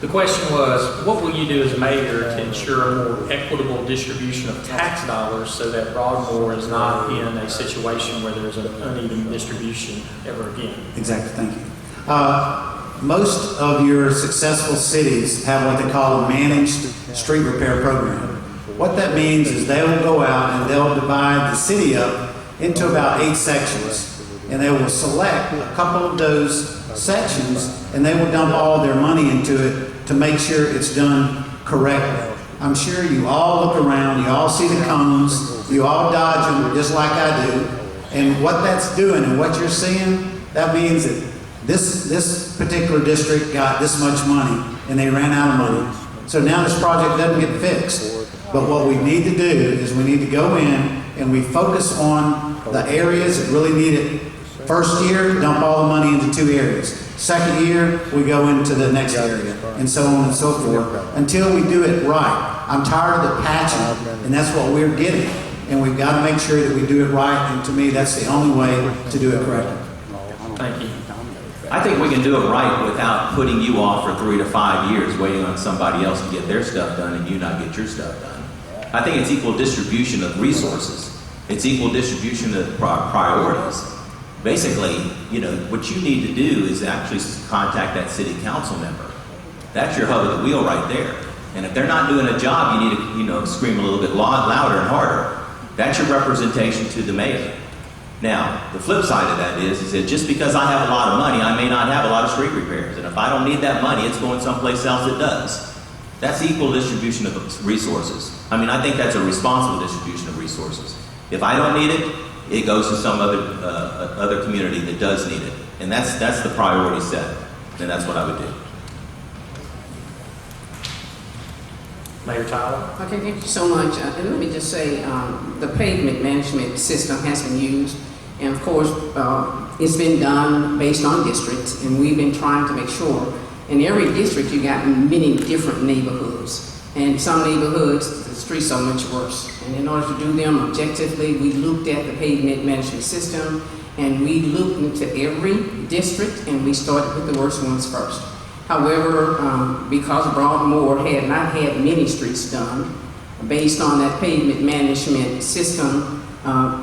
The question was, what will you do as mayor to ensure a more equitable distribution of tax dollars so that Broadmoor is not in a situation where there's an uneven distribution ever again? Exactly, thank you. Most of your successful cities have what they call a managed street repair program. What that means is they will go out and they'll divide the city up into about 8 sections. And they will select a couple of those sections and they will dump all their money into it to make sure it's done correctly. I'm sure you all look around, you all see the cones, you all dodge them just like I do. And what that's doing and what you're seeing, that means that this particular district got this much money and they ran out of money. So now this project doesn't get fixed. But what we need to do is we need to go in and we focus on the areas that really need it. First year, dump all the money into 2 areas. Second year, we go into the next area, and so on and so forth, until we do it right. I'm tired of the patching, and that's what we're getting. And we've got to make sure that we do it right, and to me, that's the only way to do it correctly. Thank you. I think we can do it right without putting you off for 3 to 5 years waiting on somebody else to get their stuff done and you not get your stuff done. I think it's equal distribution of resources. It's equal distribution of priorities. Basically, you know, what you need to do is actually contact that city council member. That's your hub of the wheel right there. And if they're not doing a job, you need to, you know, scream a little bit louder and harder. That's your representation to the mayor. Now, the flip side of that is that just because I have a lot of money, I may not have a lot of street repairs. And if I don't need that money, it's going someplace else that does. That's equal distribution of resources. I mean, I think that's a responsible distribution of resources. If I don't need it, it goes to some other community that does need it. And that's the priority set. And that's what I would do. Mayor Tyler? Okay, thank you so much. And let me just say, the pavement management system has been used. And of course, it's been done based on districts. And we've been trying to make sure in every district you got many different neighborhoods. And some neighborhoods, the streets are much worse. And in order to do them objectively, we looked at the pavement management system and we looked into every district and we started with the worst ones first. However, because Broadmoor had not had many streets done based on that pavement management system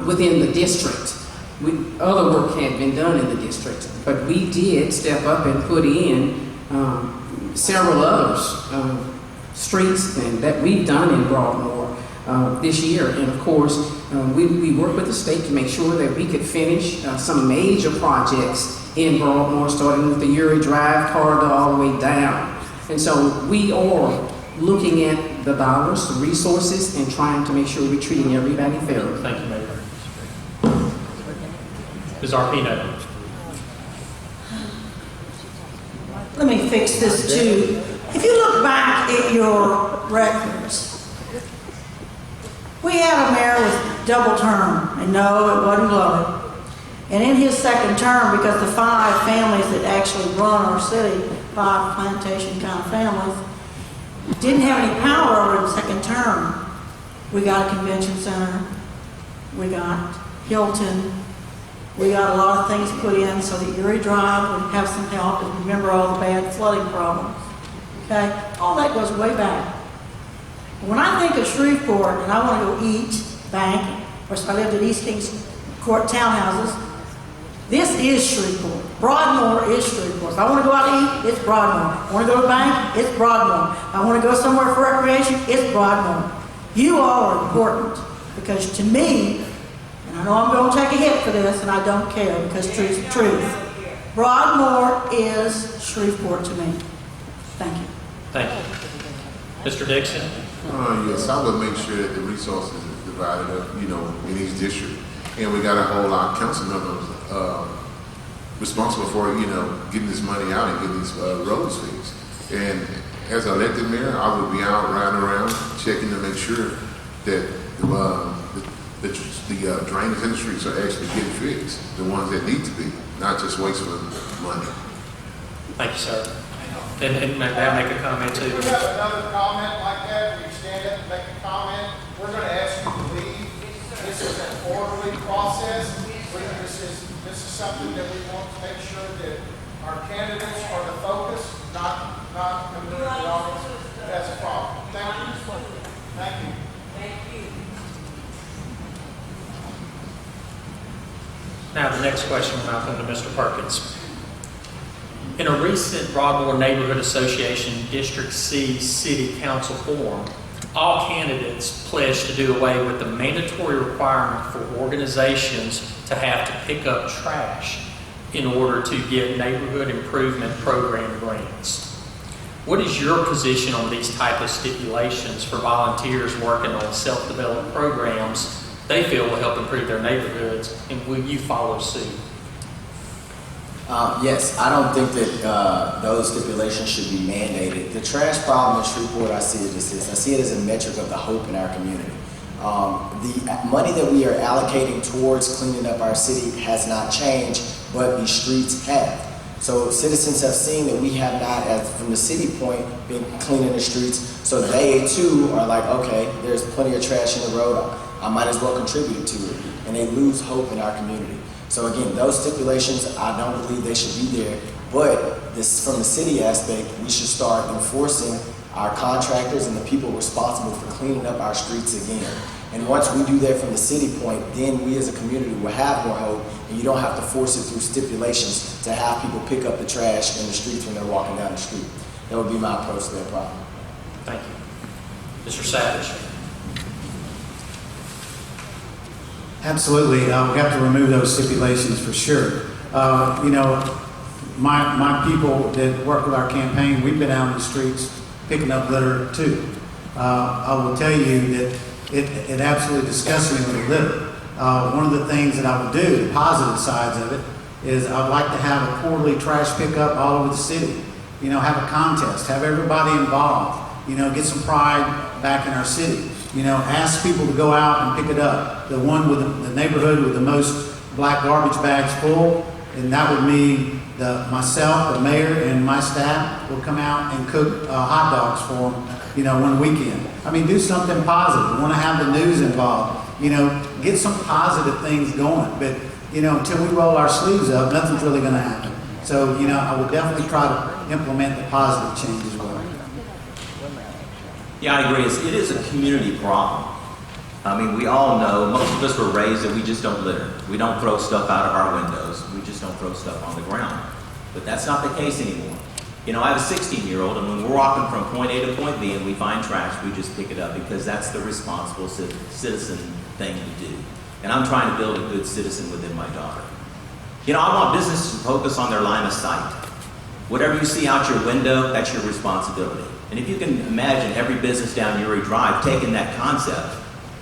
within the district, other work had been done in the district. But we did step up and put in several others. Streets that we've done in Broadmoor this year. And of course, we worked with the state to make sure that we could finish some major projects in Broadmoor, starting with the Uri Drive corridor all the way down. And so we are looking at the dollars, the resources, and trying to make sure we're treating everybody fairly. Thank you, Mayor. Ms. Arpino? Let me fix this too. If you look back at your records, we had a mayor with double term, and no, it wasn't glowing. And in his second term, because the 5 families that actually run our city, 5 plantation kind of families, didn't have any power over the second term. We got a convention center. We got Hilton. We got a lot of things put in so that Erie Drive would have some help and remember all the bad flooding problems. Okay? All that goes way back. When I think of Shreveport and I want to go eat, bank, of course I lived at East Kings Court townhouses, this is Shreveport. Broadmoor is Shreveport. If I want to go out to eat, it's Broadmoor. If I want to go to bank, it's Broadmoor. If I want to go somewhere for recreation, it's Broadmoor. You all are important because to me, and I know I'm going to take a hit for this and I don't care because truth's the truth. Broadmoor is Shreveport to me. Thank you. Thank you. Mr. Dixon? Yes, I would make sure that the resources is divided up, in each district. And we got to hold our council members responsible for, getting this money out and getting these roads fixed. And as an elected mayor, I would be out riding around checking to make sure that the drainage in the streets are actually getting fixed, the ones that need to be, not just wasteful money. Thank you, sir. And may I make a comment too? If you have another comment like that, where you stand up and make a comment, we're going to ask you to leave. This is an orderly process. This is something that we want to make sure that our candidates are the focus, not the middle of the audience. That's a problem. Thank you. Thank you. Now, the next question will now come to Mr. Perkins. In a recent Broadmoor Neighborhood Association District C City Council forum, all candidates pledged to do away with the mandatory requirement for organizations to have to pick up trash in order to get neighborhood improvement program grants. What is your position on these type of stipulations for volunteers working on self-developed programs they feel will help improve their neighborhoods, and will you follow suit? Yes, I don't think that those stipulations should be mandated. The trash problem in Shreveport, I see it as this. I see it as a metric of the hope in our community. The money that we are allocating towards cleaning up our city has not changed, but the streets have. So citizens have seen that we have not, as from the city point, been cleaning the streets. So they too are like, okay, there's plenty of trash in the road. I might as well contribute to it. And they lose hope in our community. So again, those stipulations, I don't believe they should be there. But this, from the city aspect, we should start enforcing our contractors and the people responsible for cleaning up our streets again. And once we do that from the city point, then we as a community will have more hope, and you don't have to force it through stipulations to have people pick up the trash in the streets when they're walking down the street. That would be my approach to that problem. Thank you. Mr. Savage? Absolutely, we have to remove those stipulations for sure. My people that work with our campaign, we've been out in the streets picking up litter too. I will tell you that it absolutely disgusts me with the litter. One of the things that I would do, the positive sides of it, is I'd like to have a quarterly trash pickup all over the city. Have a contest, have everybody involved. Get some pride back in our city. Ask people to go out and pick it up. The one with the neighborhood with the most black garbage bags full, and that would mean myself, the mayor, and my staff will come out and cook hot dogs for them, one weekend. Do something positive. We want to have the news involved. Get some positive things going. But, until we roll our sleeves up, nothing's really going to happen. So, I would definitely try to implement the positive change as well. Yeah, I agree. It is a community problem. We all know, most of us were raised that we just don't litter. We don't throw stuff out of our windows. We just don't throw stuff on the ground. But that's not the case anymore. I have a 16-year-old, and when we're walking from point A to point B and we find trash, we just pick it up because that's the responsible citizen thing to do. And I'm trying to build a good citizen within my daughter. I want businesses to focus on their line of sight. Whatever you see out your window, that's your responsibility. And if you can imagine every business down Uri Drive taking that concept,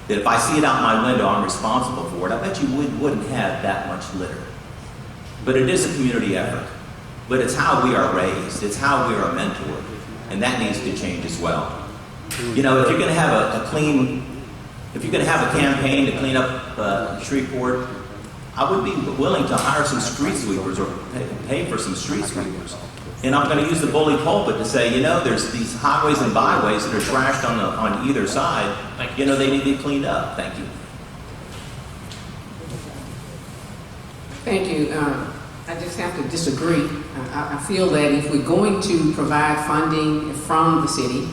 that if I see it out my window, I'm responsible for it, I bet you wouldn't have that much litter. But it is a community effort. But it's how we are raised. It's how we are mentored. And that needs to change as well. If you're going to have if you're going to have a campaign to clean up Shreveport, I would be willing to hire some street sweepers or pay for some street sweepers. And I'm going to use the bully pulpit to say, you know, there's these highways and byways that are trashed on either side. You know, they need to be cleaned up. Thank you. Thank you. I just have to disagree. I feel that if we're going to provide funding from the city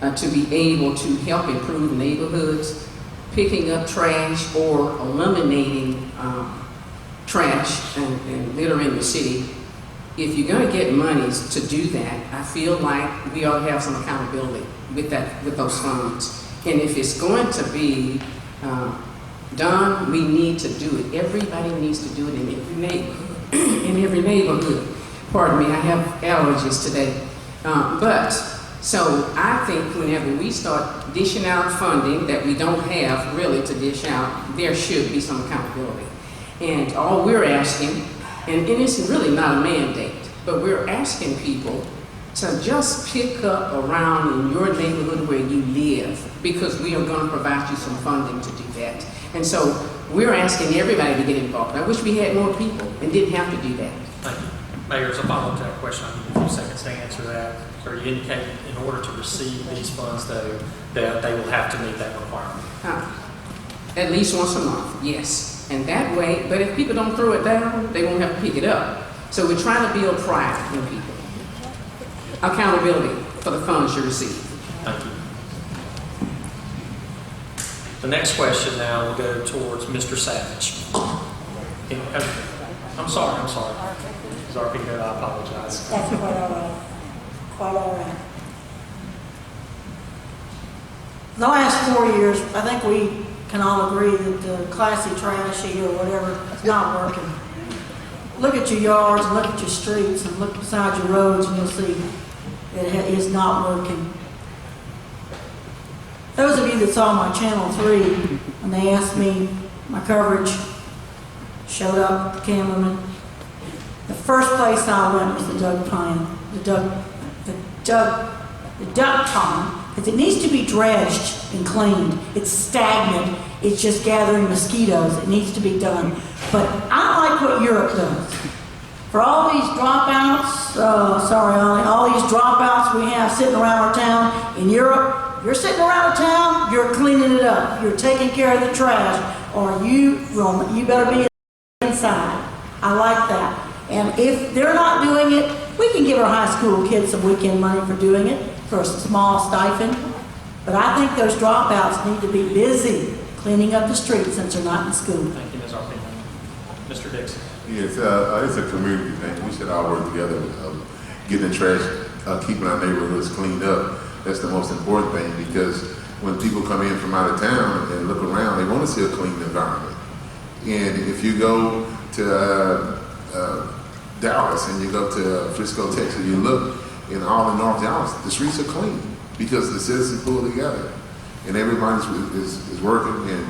to be able to help improve neighborhoods, picking up trash or eliminating trash and litter in the city, if you're going to get monies to do that, I feel like we ought to have some accountability with those funds. And if it's going to be done, we need to do it. Everybody needs to do it in every neighborhood. In every neighborhood. Pardon me, I have allergies today. So I think whenever we start dishing out funding that we don't have really to dish out, there should be some accountability. And all we're asking, and it's really not a mandate, but we're asking people to just pick up around in your neighborhood where you live, because we are going to provide you some funding to do that. And so we're asking everybody to get involved. I wish we had more people and didn't have to do that. Thank you. Mayor, as a follow-up to that question, I'll give you a few seconds to answer that. So you indicated in order to receive these funds, though, that they will have to meet that requirement. At least once a month, yes. And that way, but if people don't throw it down, they won't have to pick it up. So we're trying to build pride in people. Accountability for the funds you receive. Thank you. The next question now will go towards Mr. Savage. I'm sorry. Ms. Arpino, I apologize. That's quite all right. Quite all right. The last 4 years, I think we can all agree that the classy trashy or whatever is not working. Look at your yards, and look at your streets, and look beside your roads, and you'll see that it is not working. Those of you that saw my Channel 3, when they asked me my coverage, showed up the cameraman. The first place I went was the duck pond, because it needs to be dredged and cleaned. It's stagnant. It's just gathering mosquitoes. It needs to be done. But I like what Europe does. For all these dropouts, all these dropouts we have sitting around our town, in Europe, you're sitting around town, you're cleaning it up. You're taking care of the trash, or you better be inside. I like that. And if they're not doing it, we can give our high school kids some weekend money for doing it, for a small stipend. But I think those dropouts need to be busy cleaning up the streets since they're not in school. Thank you, Ms. Arpino. Mr. Dixon. Yes, it's a community thing. We should all work together, getting the trash, keeping our neighborhoods cleaned up. That's the most important thing, because when people come in from out of town and look around, they want to see a clean environment. And if you go to Dallas and you go to Frisco, Texas, you look in all of North Dallas, the streets are clean because the citizens pull together and everybody is working and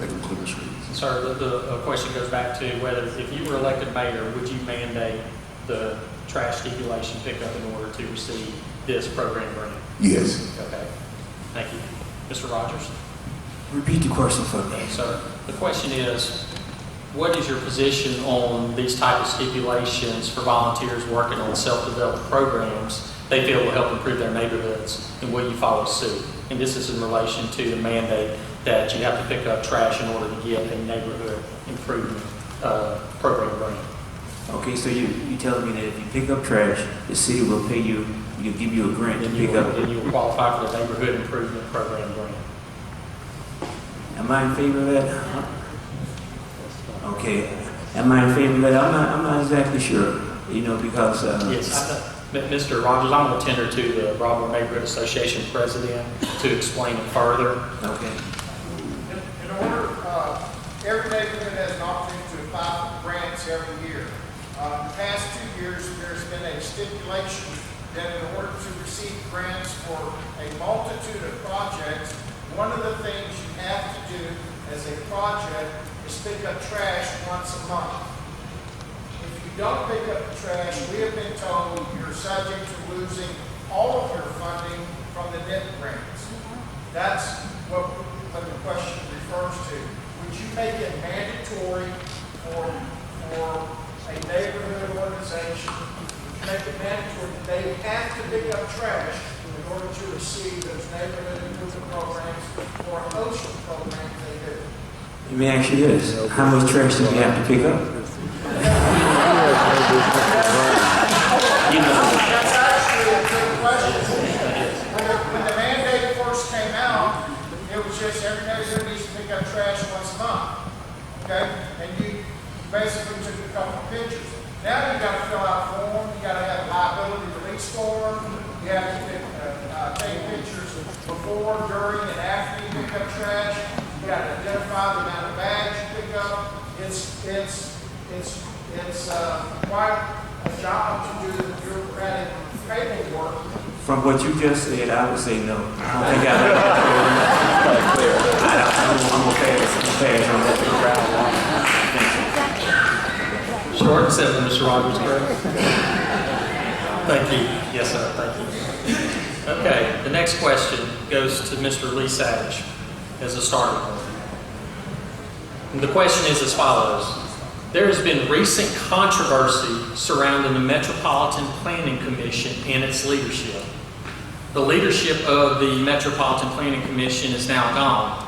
making clean streets. Sir, the question goes back to whether, if you were elected mayor, would you mandate the trash stipulation pickup in order to receive this program grant? Yes. Okay. Thank you. Mr. Rogers? Repeat the question for me. Sir, the question is, what is your position on these type of stipulations for volunteers working on self-developed programs they feel will help improve their neighborhoods, and will you follow suit? And this is in relation to the mandate that you have to pick up trash in order to get a neighborhood improvement program grant. Okay, so you telling me that if you pick up trash, the city will pay you, will give you a grant to pick up? Then you will qualify for the neighborhood improvement program grant. Am I in favor of that? Okay. Am I in favor of that? I'm not exactly sure, because... Yes, Mr. Rogers, I'm going to tender to the Broadmoor Neighborhood Association president to explain it further. Okay. In order, every neighborhood has an opportunity to apply for grants every year. The past 2 years, there's been a stipulation that in order to receive grants for a multitude of projects, one of the things you have to do as a project is pick up trash once a month. If you don't pick up the trash, we have been told you're subject to losing all of your funding from the NIP grants. That's what the question refers to. Would you make it mandatory for a neighborhood organization, would make it mandatory that they have to pick up trash in order to receive those neighborhood improvement programs or OSHA programs they do. Let me ask you this. How much trash do you have to pick up? That's actually a good question. When the mandate first came out, it was just every neighborhood needs to pick up trash once a month. Okay? And you basically took a couple of pictures. Now you got to fill out a form, you got to have a liability release form, you have to take pictures before, during, and after you pick up trash. You got to identify the amount of bags you pick up. It's quite a job to do the bureaucratic paperwork. From what you just said, I would say no. I don't think I'm okay with on that. Short and simple, Mr. Rogers, correct? Thank you. Yes, sir. Thank you. Okay, the next question goes to Mr. Lee Savage as a starting point. The question is as follows. There has been recent controversy surrounding the Metropolitan Planning Commission and its leadership. The leadership of the Metropolitan Planning Commission is now gone.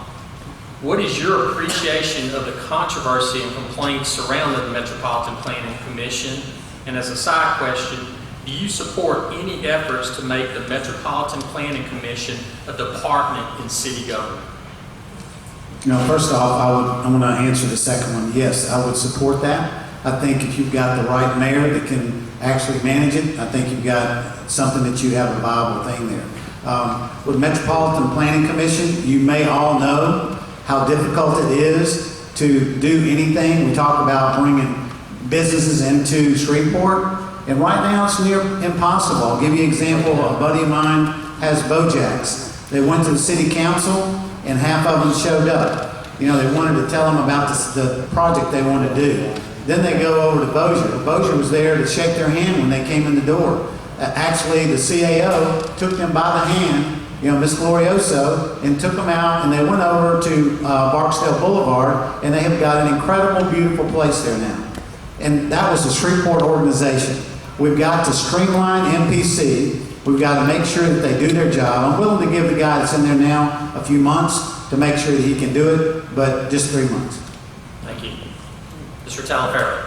What is your appreciation of the controversy and complaints surrounding the Metropolitan Planning Commission? And as a side question, do you support any efforts to make the Metropolitan Planning Commission a department in city government? First off, I'm going to answer the second one. Yes, I would support that. I think if you've got the right mayor that can actually manage it, I think you've got something that you have a viable thing there. With Metropolitan Planning Commission, you may all know how difficult it is to do anything. We talk about bringing businesses into Shreveport, and right now it's near impossible. I'll give you an example. A buddy of mine has Bojack's. They went to the city council, and half of them showed up. They wanted to tell them about the project they wanted to do. Then they go over to Bossier. Bossier was there to shake their hand when they came in the door. Actually, the CAO took them by the hand, Miss Glorioso, and took them out, and they went over to Barksdale Boulevard, and they have got an incredible, beautiful place there now. And that was the Shreveport organization. We've got to streamline MPC. We've got to make sure that they do their job. I'm willing to give the guy that's in there now a few months to make sure that he can do it, but just 3 months. Thank you. Mr. Talafaro.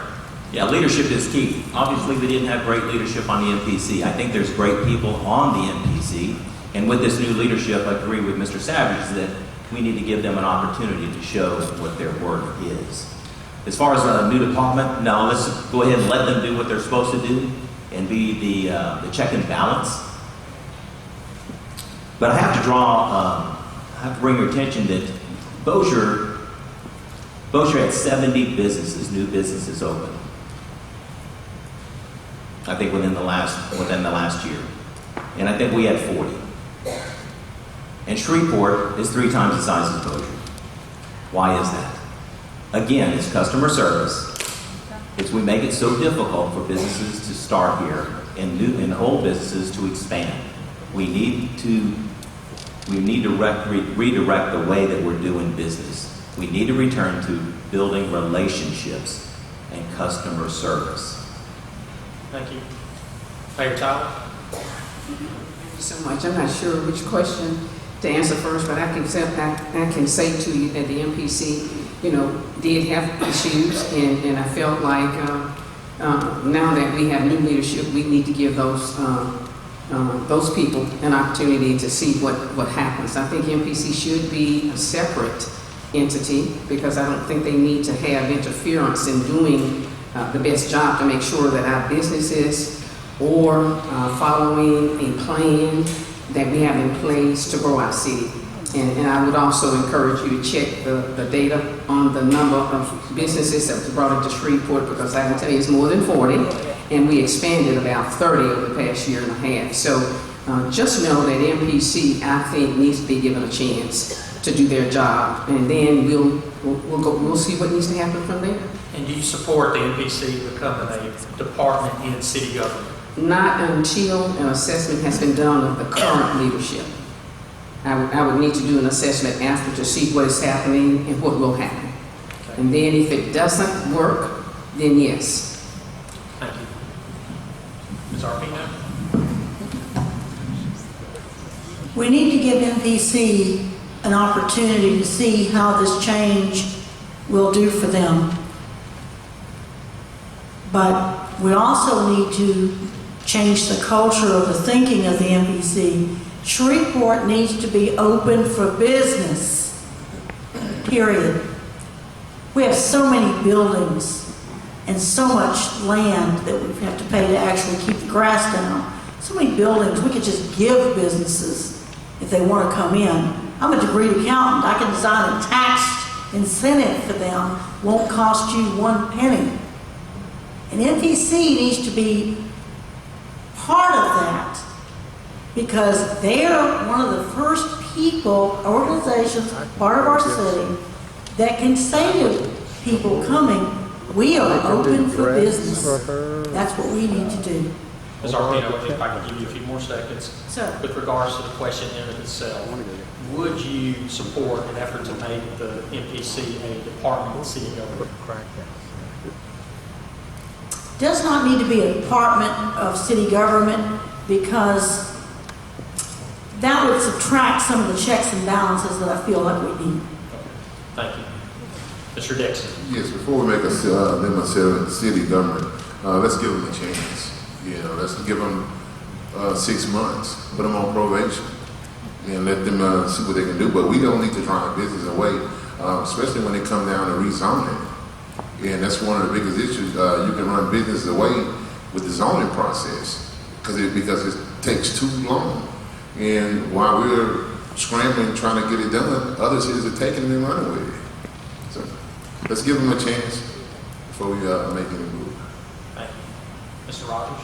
Yeah, leadership is key. Obviously, we didn't have great leadership on the MPC. I think there's great people on the MPC. And with this new leadership, I agree with Mr. Savage that we need to give them an opportunity to show what their work is. As far as a new department, no, let's go ahead and let them do what they're supposed to do and be the check and balance. But I have to bring your attention that Bossier had 70 businesses, new businesses open. I think within the last year. And I think we had 40. And Shreveport is 3 times the size of Bossier. Why is that? Again, it's customer service. We make it so difficult for businesses to start here and old businesses to expand. We need to redirect the way that we're doing business. We need to return to building relationships and customer service. Thank you. Mayor Tyler. Thank you so much. I'm not sure which question to answer first, but I can say to you that the MPC, did have issues, and I felt like now that we have new leadership, we need to give those people an opportunity to see what happens. I think MPC should be a separate entity because I don't think they need to have interference in doing the best job to make sure that our businesses or following a plan that we have in place to grow our city. And I would also encourage you to check the data on the number of businesses that was brought into Shreveport, because I can tell you it's more than 40, and we expanded about 30 over the past year and a half. So just know that MPC, I think, needs to be given a chance to do their job, and then we'll see what needs to happen from there. And do you support the MPC becoming a department in city government? Not until an assessment has been done of the current leadership. I would need to do an assessment after to see what is happening and what will happen. Okay. And then if it doesn't work, then yes. Thank you. Ms. We need to give MPC an opportunity to see how this change will do for them. But we also need to change the culture of the thinking of the MPC. Shreveport needs to be open for business, period. We have so many buildings and so much land that we have to pay to actually keep the grass down. So many buildings, we could just give businesses if they want to come in. I'm a degreed accountant. I can design a tax incentive for them. Won't cost you 1 penny. And NPC needs to be part of that because they're one of the first people, organizations, part of our city that can say to people coming, we are open for business. That's what we need to do. Ms. Arpino, if I could give you a few more seconds. Sir. With regards to the question in of itself, would you support an effort to make the MPC a department of city government? Does not need to be a department of city government because that would subtract some of the checks and balances that I feel like we need. Thank you. Mr. Dixon. Yes, before we make them a city government, let's give them a chance. You know, let's give them 6 months, put them on probation, and let them see what they can do. But we don't need to drive business away, especially when they come down to rezoning. And that's one of the biggest issues. You can run business away with the zoning process because it takes too long. And while we're scrambling trying to get it done, other cities are taking it and running with it. So let's give them a chance before we make any move. Thank you. Mr. Rogers.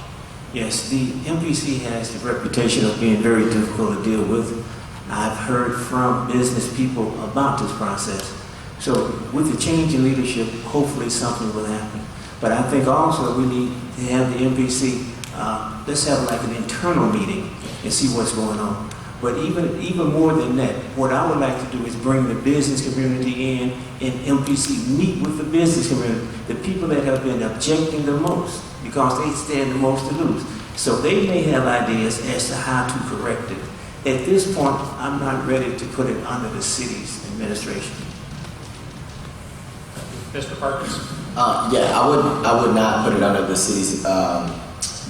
Yes, the MPC has the reputation of being very difficult to deal with. I've heard from business people about this process. So with the change in leadership, hopefully something will happen. But I think also we need to have the MPC, let's have like an internal meeting and see what's going on. But even more than that, what I would like to do is bring the business community in and MPC meet with the business community, the people that have been objecting the most because they stand the most to lose. So they may have ideas as to how to correct it. At this point, I'm not ready to put it under the city's administration. Mr. Perkins. Yeah, I would not put it under the city's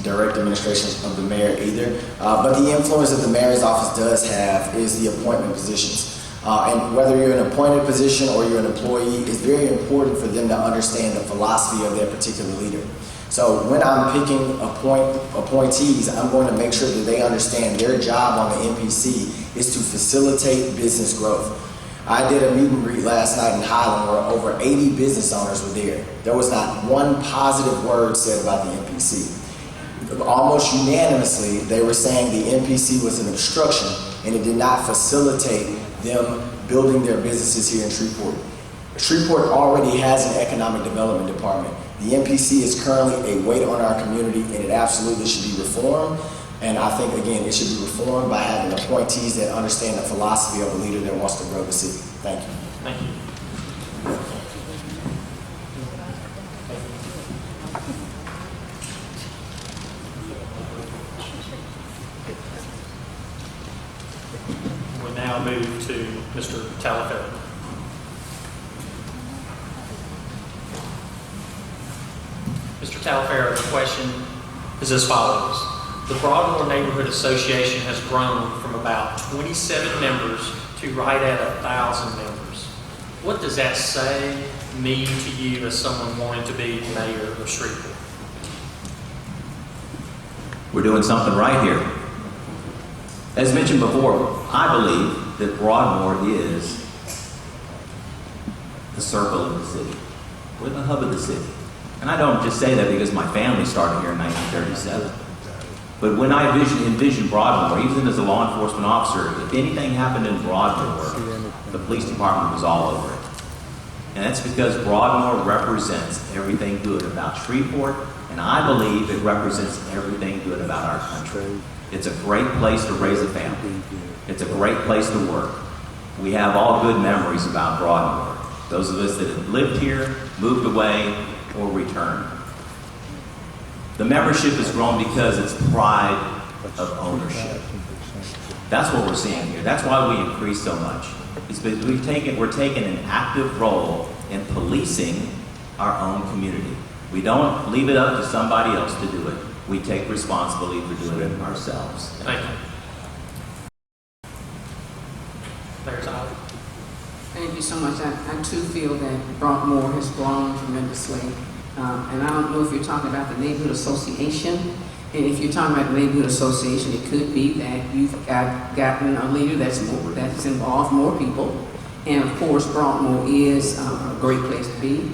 direct administration of the mayor either. But the influence that the mayor's office does have is the appointment positions. And whether you're an appointed position or you're an employee, it's very important for them to understand the philosophy of their particular leader. So when I'm picking appointees, I'm going to make sure that they understand their job on the MPC is to facilitate business growth. I did a meet and greet last night in Highland where over 80 business owners were there. There was not one positive word said about the MPC. Almost unanimously, they were saying the MPC was an obstruction and it did not facilitate them building their businesses here in Shreveport. Shreveport already has an economic development department. The MPC is currently a weight on our community and it absolutely should be reformed. And I think, again, it should be reformed by having appointees that understand the philosophy of a leader that wants to grow the city. Thank you. Thank you. We now move to Mr. Talaferro. Mr. Talaferro, the question is as follows. The Broadmoor Neighborhood Association has grown from about 27 members to right at 1,000 members. What does that say, mean to you as someone wanting to be mayor of Shreveport? We're doing something right here. As mentioned before, I believe that Broadmoor is the circle of the city. We're the hub of the city. And I don't just say that because my family started here in 1937. But when I envisioned Broadmoor, even as a law enforcement officer, if anything happened in Broadmoor, the police department was all over it. And that's because Broadmoor represents everything good about Shreveport, and I believe it represents everything good about our country. It's a great place to raise a family. It's a great place to work. We have all good memories about Broadmoor. Those of us that have lived here, moved away, or returned. The membership has grown because it's pride of ownership. That's what we're seeing here. That's why we increase so much. It's because we're taking an active role in policing our own community. We don't leave it up to somebody else to do it. We take responsibility for doing it ourselves. Thank you. Mayor Tyler. Thank you so much. I too feel that Broadmoor has grown tremendously. And I don't know if you're talking about the neighborhood association. And if you're talking about the neighborhood association, it could be that you've gotten a leader that's involved more people. And of course, Broadmoor is a great place to be.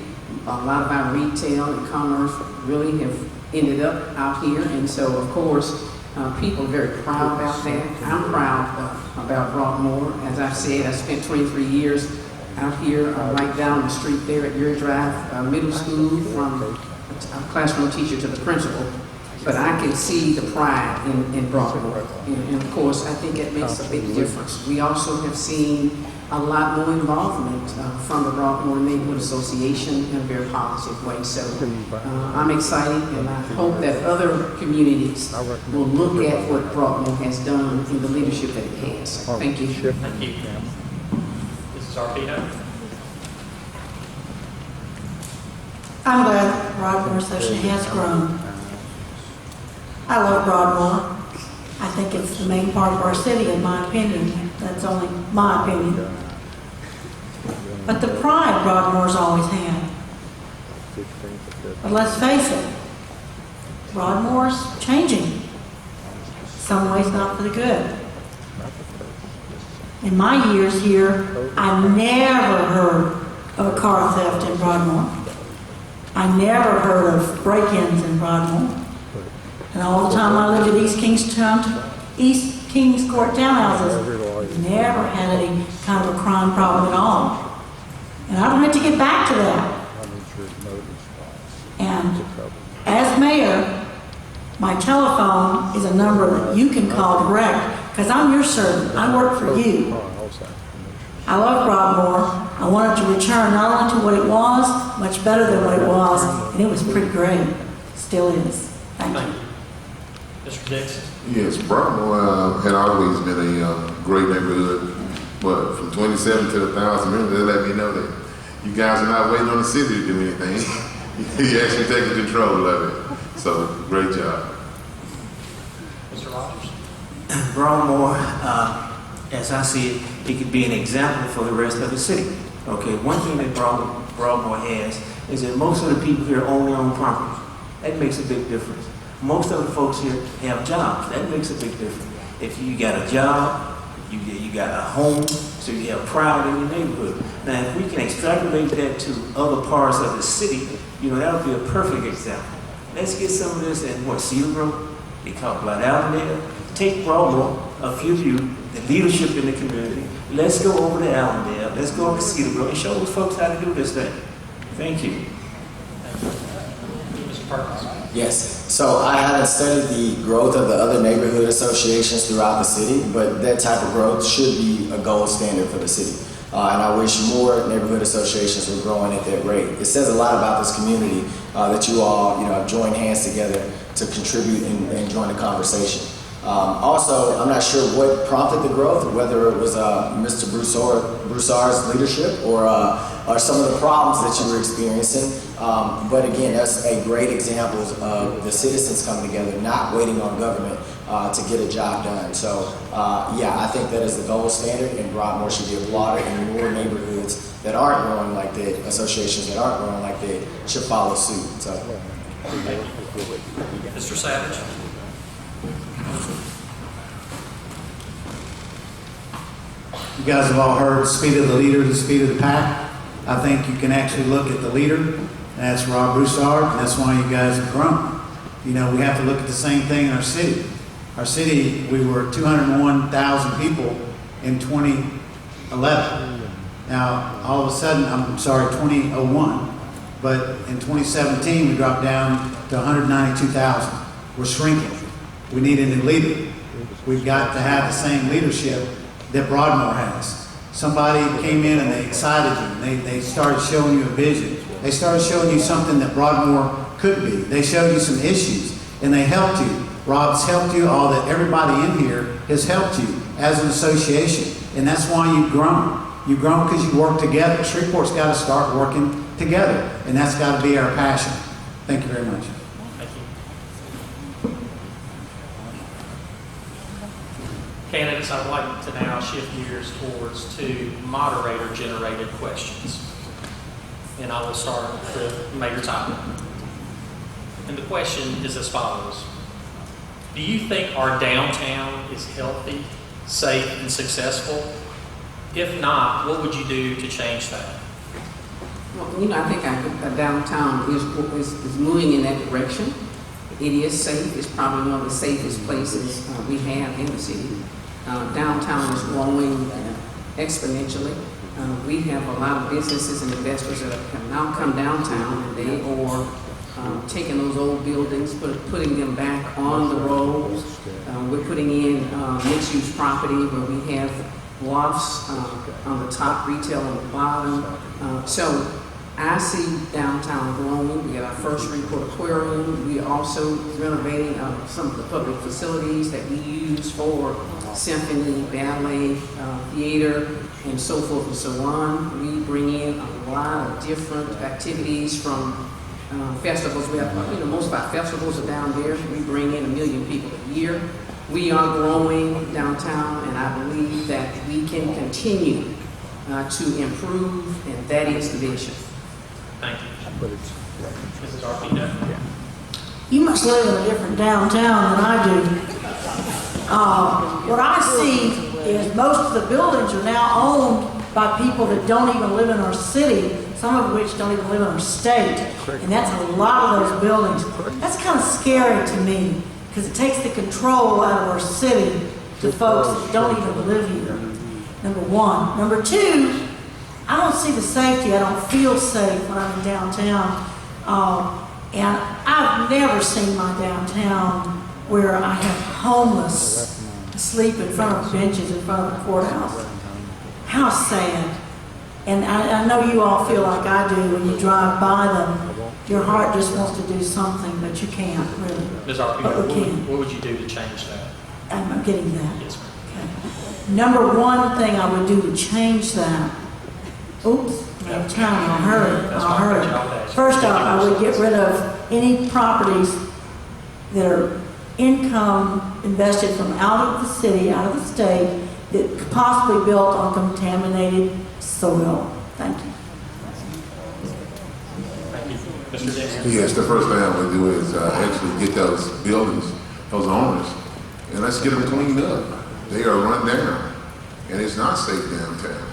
A lot of our retail and commerce really have ended up out here. And so, of course, people are very proud about that. I'm proud about Broadmoor. As I've said, I spent 23 years out here, right down the street there at Erie Drive Middle School, from a classroom teacher to the principal. But I can see the pride in Broadmoor. And of course, I think it makes a big difference. We also have seen a lot more involvement from the Broadmoor Neighborhood Association in a very positive way. So I'm excited, and I hope that other communities will look at what Broadmoor has done in the leadership that it has. Thank you. Thank you. This is Arpino. I'm glad Broadmoor Association has grown. I love Broadmoor. I think it's the main part of our city, in my opinion. That's only my opinion. But the pride Broadmoor's always had. But let's face it, Broadmoor's changing. Some ways not for the good. In my years here, I never heard of a car theft in Broadmoor. I never heard of break-ins in Broadmoor. And all the time I lived at East Kings Court townhouses, never had any kind of a crime problem at all. And I wanted to get back to that. And as mayor, my telephone is a number that you can call direct, because I'm your servant. I work for you. I love Broadmoor. I wanted to return not only to what it was, much better than what it was, and it was pretty great. Still is. Thank you. Mr. Dixon. Yes, Broadmoor had always been a great neighborhood, but from 27 to 1,000 members, they let me know that you guys are not waiting on the city to do anything. You're actually taking control of it. So, great job. Mr. Rogers. Broadmoor, as I see it, it could be an example for the rest of the city. Okay, one thing that Broadmoor has is that most of the people here own their own property. That makes a big difference. Most of the folks here have jobs. That makes a big difference. If you got a job, you got a home, so you have pride in your neighborhood. Now, if we can extrapolate that to other parts of the city, that would be a perfect example. Let's get some of this in Cedar Grove. They talk about Allendale. Take Broadmoor, a few of you, the leadership in the community. Let's go over to Allendale. Let's go over to Cedar Grove and show those folks how to do this thing. Thank you. Mr. Perkins. Yes. So I haven't studied the growth of the other neighborhood associations throughout the city, but that type of growth should be a gold standard for the city. And I wish more neighborhood associations were growing at that rate. It says a lot about this community that you all, have joined hands together to contribute and join the conversation. Also, I'm not sure what prompted the growth, whether it was Mr. Broussard's leadership or some of the problems that you were experiencing. But again, that's a great example of the citizens coming together, not waiting on government to get a job done. So, I think that is the gold standard, and Broadmoor should be applauded, and more neighborhoods that aren't growing like that, associations that aren't growing like that, should follow suit. So, Mr. Savage. You guys have all heard the speed of the leader, the speed of the pack. I think you can actually look at the leader, and that's Rob Broussard, and that's why you guys have grown. We have to look at the same thing in our city. Our city, we were 201,000 people in 2011. Now, all of a sudden, 2001, but in 2017, we dropped down to 192,000. We're shrinking. We need a new leader. We've got to have the same leadership that Broadmoor has. Somebody came in and they excited you. They started showing you a vision. They started showing you something that Broadmoor could be. They showed you some issues and they helped you. Rob's helped you. Everybody in here has helped you. as an association, and that's why you've grown. You've grown because you work together. Shreveport's got to start working together, and that's got to be our passion. Thank you very much. Thank you. Candidates, I'd like to now shift gears towards two moderator-generated questions. And I will start with Mayor Tyler. And the question is as follows. Do you think our downtown is healthy, safe, and successful? If not, what would you do to change that? Well, I think our downtown is moving in that direction. It is safe. It's probably one of the safest places we have in the city. Downtown is growing exponentially. We have a lot of businesses and investors that have now come downtown, and they are taking those old buildings, putting them back on the roads. We're putting in mixed-use property where we have lofts on the top, retail on the bottom. So I see downtown growing. We got our first Shreveport Aquarium. We are also renovating some of the public facilities that we use for symphony, ballet, theater, and so forth and so on. We bring in a lot of different activities from festivals. We have, most of our festivals are down there. We bring in 1 million people a year. We are growing downtown, and I believe that we can continue to improve, and that is the vision. Thank you. Mrs. Arpino? You must live in a different downtown than I do. What I see is most of the buildings are now owned by people that don't even live in our city, some of which don't even live in our state. And that's a lot of those buildings. That's kind of scary to me because it takes the control out of our city to folks that don't even live here, number one. Number two, I don't see the safety. I don't feel safe when I'm in downtown. And I've never seen my downtown where I have homeless asleep in front of benches in front of the courthouse. How sad. And I know you all feel like I do when you drive by them. Your heart just wants to do something, but you can't really. Ms. Arpino, But we can. what would you do to change that? I'm getting that. Yes, ma'am. Okay. Number one thing I would do to change that. Oops, I'm trying. I'll hurry. First off, I would get rid of any properties that are income invested from out of the city, out of the state, that could possibly built on contaminated soil. Thank you. Thank you. Mr. Dixon? Yes, the first thing I would do is actually get those buildings, those owners, and let's get them cleaned up. They are run down, and it's not safe downtown.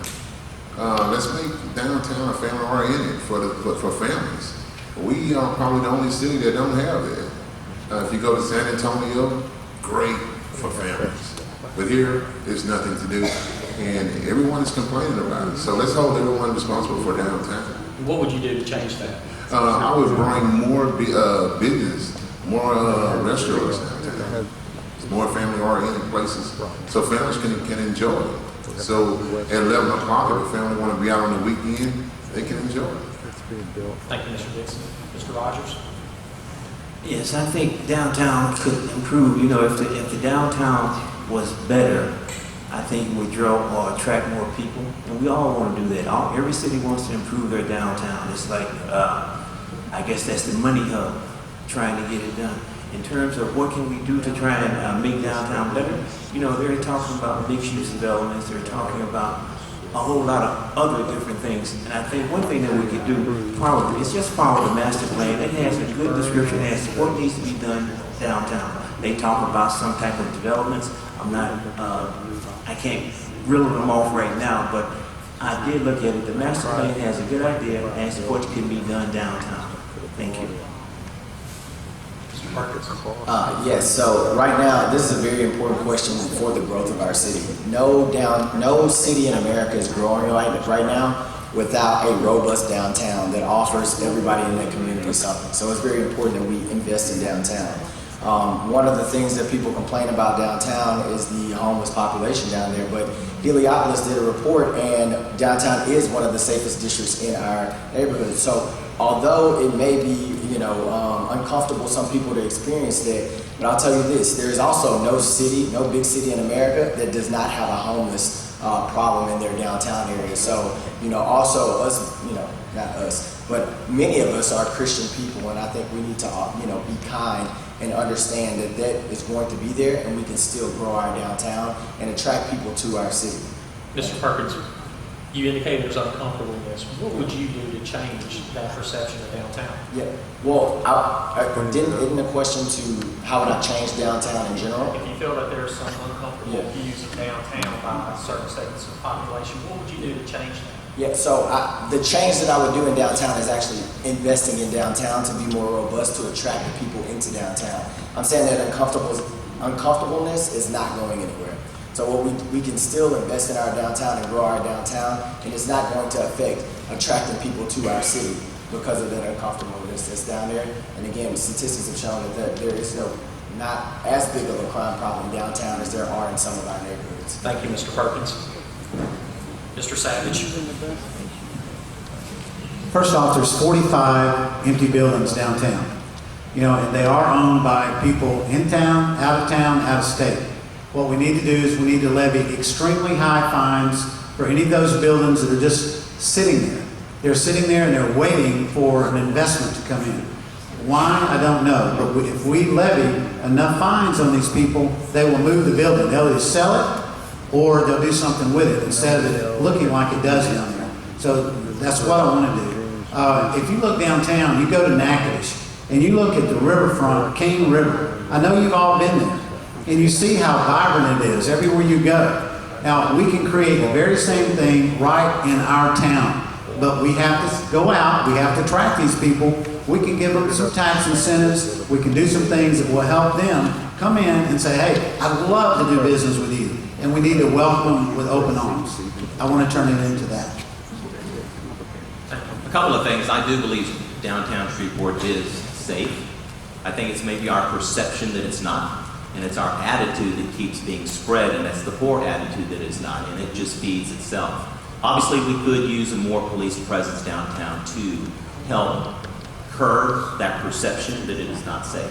Let's make downtown a family-oriented for families. We are probably the only city that don't have that. If you go to San Antonio, great for families. But here, there's nothing to do, and everyone is complaining about it. So let's hold everyone responsible for downtown. What would you do to change that? I would bring more business, more restaurants downtown, more family-oriented places, so families can enjoy it. So at 11 o'clock, if a family want to be out on the weekend, they can enjoy it. Thank you, Mr. Dixon. Mr. Rogers? Yes, I think downtown could improve. If the downtown was better, I think it would draw or attract more people. And we all want to do that. Every city wants to improve their downtown. It's like, I guess that's the money hub, trying to get it done. In terms of what can we do to try and make downtown better, they're talking about mixed-use developments. They're talking about a whole lot of other different things. And I think one thing that we could do probably is just follow the master plan. It has a good description as to what needs to be done downtown. They talk about some type of developments. I can't reel them off right now, but I did look at it. The master plan has a good idea as to what can be done downtown. Thank you. Yes, so right now, this is a very important question for the growth of our city. No city in America is growing right now without a robust downtown that offers everybody in that community something. So it's very important that we invest in downtown. One of the things that people complain about downtown is the homeless population down there, but Heliopolis did a report, and downtown is one of the safest districts in our neighborhood. So although it may be, uncomfortable some people to experience that, but I'll tell you this, there is also no city, no big city in America that does not have a homeless problem in their downtown area. So, also us, not us, but many of us are Christian people, and I think we need to, be kind and understand that that is going to be there, and we can still grow our downtown and attract people to our city. Mr. Perkins, you indicated there's uncomfortableness. What would you do to change that perception of downtown? Yeah. Well, isn't the question to how would I change downtown in general? If you feel that there's some uncomfortable Yeah. views of downtown by certain segments of the population, what would you do to change that? Yeah, so the change that I would do in downtown is actually investing in downtown to be more robust to attract the people into downtown. I'm saying that uncomfortableness is not going anywhere. So we can still invest in our downtown and grow our downtown, and it's not going to affect attracting people to our city because of that uncomfortableness that's down there. And again, the statistics have shown that there is not as big of a crime problem downtown as there are in some of our neighborhoods. Thank you, Mr. Perkins. Mr. Savage. First off, there's 45 empty buildings downtown. And they are owned by people in town, out of state. What we need to do is we need to levy extremely high fines for any of those buildings that are just sitting there. They're sitting there and they're waiting for an investment to come in. Why? I don't know. But if we levy enough fines on these people, they will move the building. They'll either sell it or they'll do something with it instead of it looking like it does down there. So that's what I want to do. If you look downtown, you go to Natchitoches and you look at the riverfront, King River. I know you've all been there. And you see how vibrant it is everywhere you go. Now, we can create the very same thing right in our town. But we have to go out, we have to attract these people. We can give them some tax incentives. We can do some things that will help them come in and say, hey, I'd love to do business with you. And we need to welcome them with open arms. I want to turn it into that. A couple of things. I do believe downtown Shreveport is safe. I think it's maybe our perception that it's not. And it's our attitude that keeps being spread, and that's the poor attitude that it's not, and it just feeds itself. Obviously, we could use a more police presence downtown to help curb that perception that it is not safe.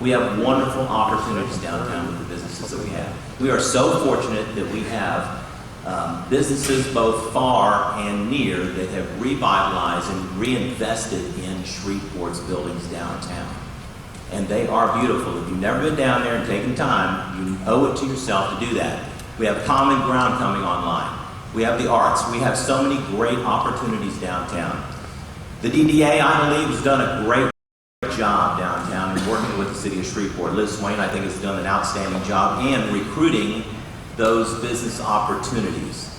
We have wonderful opportunities downtown with the businesses that we have. We are so fortunate that we have businesses both far and near that have revitalized and reinvested in Shreveport's buildings downtown. And they are beautiful. If you've never been down there and taken time, you owe it to yourself to do that. We have Common Ground coming online. We have the arts. We have so many great opportunities downtown. The DDA, I believe, has done a great job downtown in working with the city of Shreveport. Liz Swain, I think, has done an outstanding job in recruiting those business opportunities.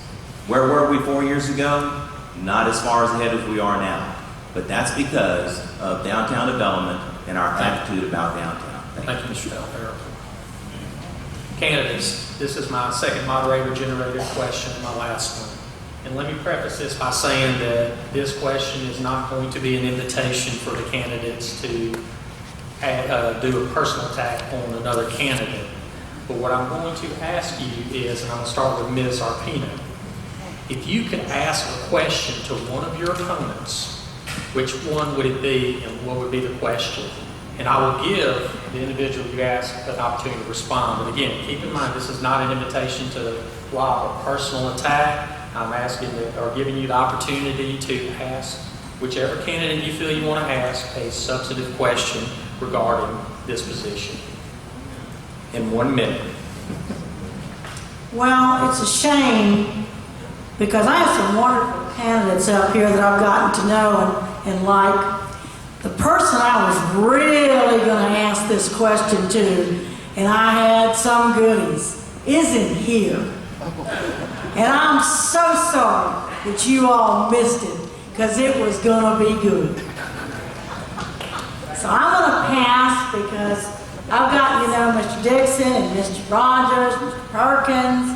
Where were we 4 years ago? Not as far ahead as we are now. But that's because of downtown development and our attitude about downtown. Thank you, Mr. Talfaro. Candidates, this is my second moderator-generated question and my last one. And let me preface this by saying that this question is not going to be an invitation for the candidates to do a personal attack on another candidate. But what I'm going to ask you is, and I'm going to start with Ms. Arpino, if you could ask a question to one of your opponents, which one would it be and what would be the question? And I will give the individual you ask an opportunity to respond. But again, keep in mind, this is not an invitation to lob a personal attack. I'm asking or giving you the opportunity to ask whichever candidate you feel you want to ask a substantive question regarding this position. In 1 minute. Well, it's a shame because I have some wonderful candidates up here that I've gotten to know and like. The person I was really going to ask this question to, and I had some goodies, isn't here. And I'm so sorry that you all missed it because it was going to be good. So I'm going to pass because I've got, Mr. Dixon and Mr. Rogers, Mr. Perkins,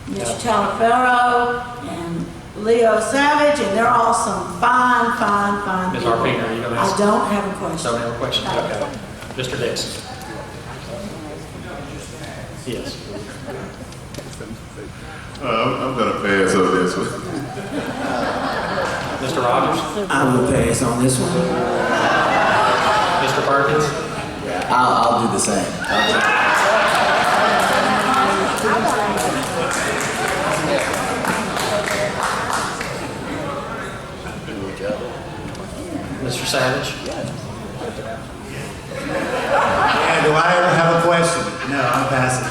Mr. Talafero, and Leo Savage, and they're all some fine Ms. people. Arpino, are you going to ask? I don't have a question. Don't have a question? Okay. Mr. Dixon. Yes. I'm going to pass on this one. Mr. Rogers? I will pass on this one. Mr. Perkins? I'll do the same. Mr. Savage? And do I ever have a question? No, I'm passing.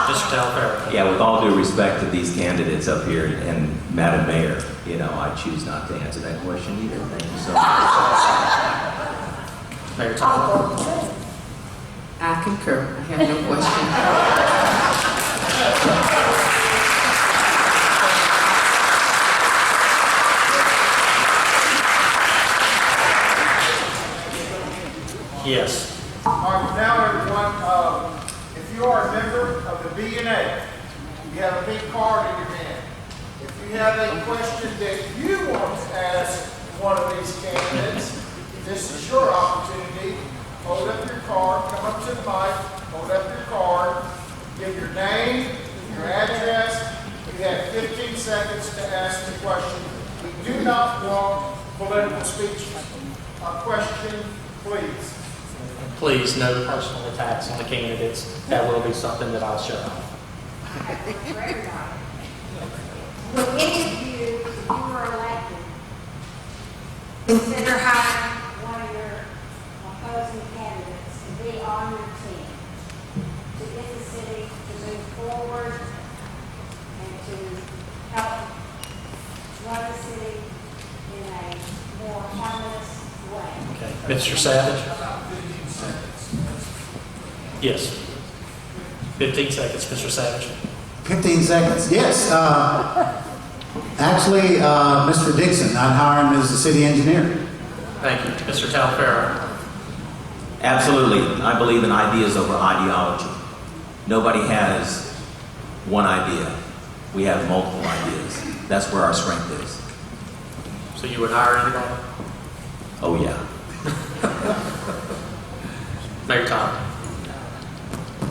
Mr. Talfaro? Yeah, with all due respect to these candidates up here and Madam Mayor, I choose not to answer that question either. Thank you so much. Mayor Tyler? I concur. I have no question. Yes. All right, now everyone, if you are a member of the BNA, you have a big card in your hand. If you have a question that you want to ask one of these candidates, this is your opportunity. Hold up your card, come up to the mic, hold up your card, give your name, your address. You have 15 seconds to ask the question. We do not want political speeches. A question, please. Please, no personal attacks on the candidates. That will be something that I'll shut off. Would any of you, if you were elected, consider hiring one of your opposing candidates to be on your team to get the city to move forward and to help run the city in a more harmonious way? Okay. Mr. Savage? Yes. 15 seconds, Mr. Savage. 15 seconds. Yes. Actually, Mr. Dixon, I'd hire him as the city engineer. Thank you. Mr. Talfaro? Absolutely. I believe in ideas over ideology. Nobody has one idea. We have multiple ideas. That's where our strength is. So you would hire anybody? Oh, yeah. Mayor Tyler?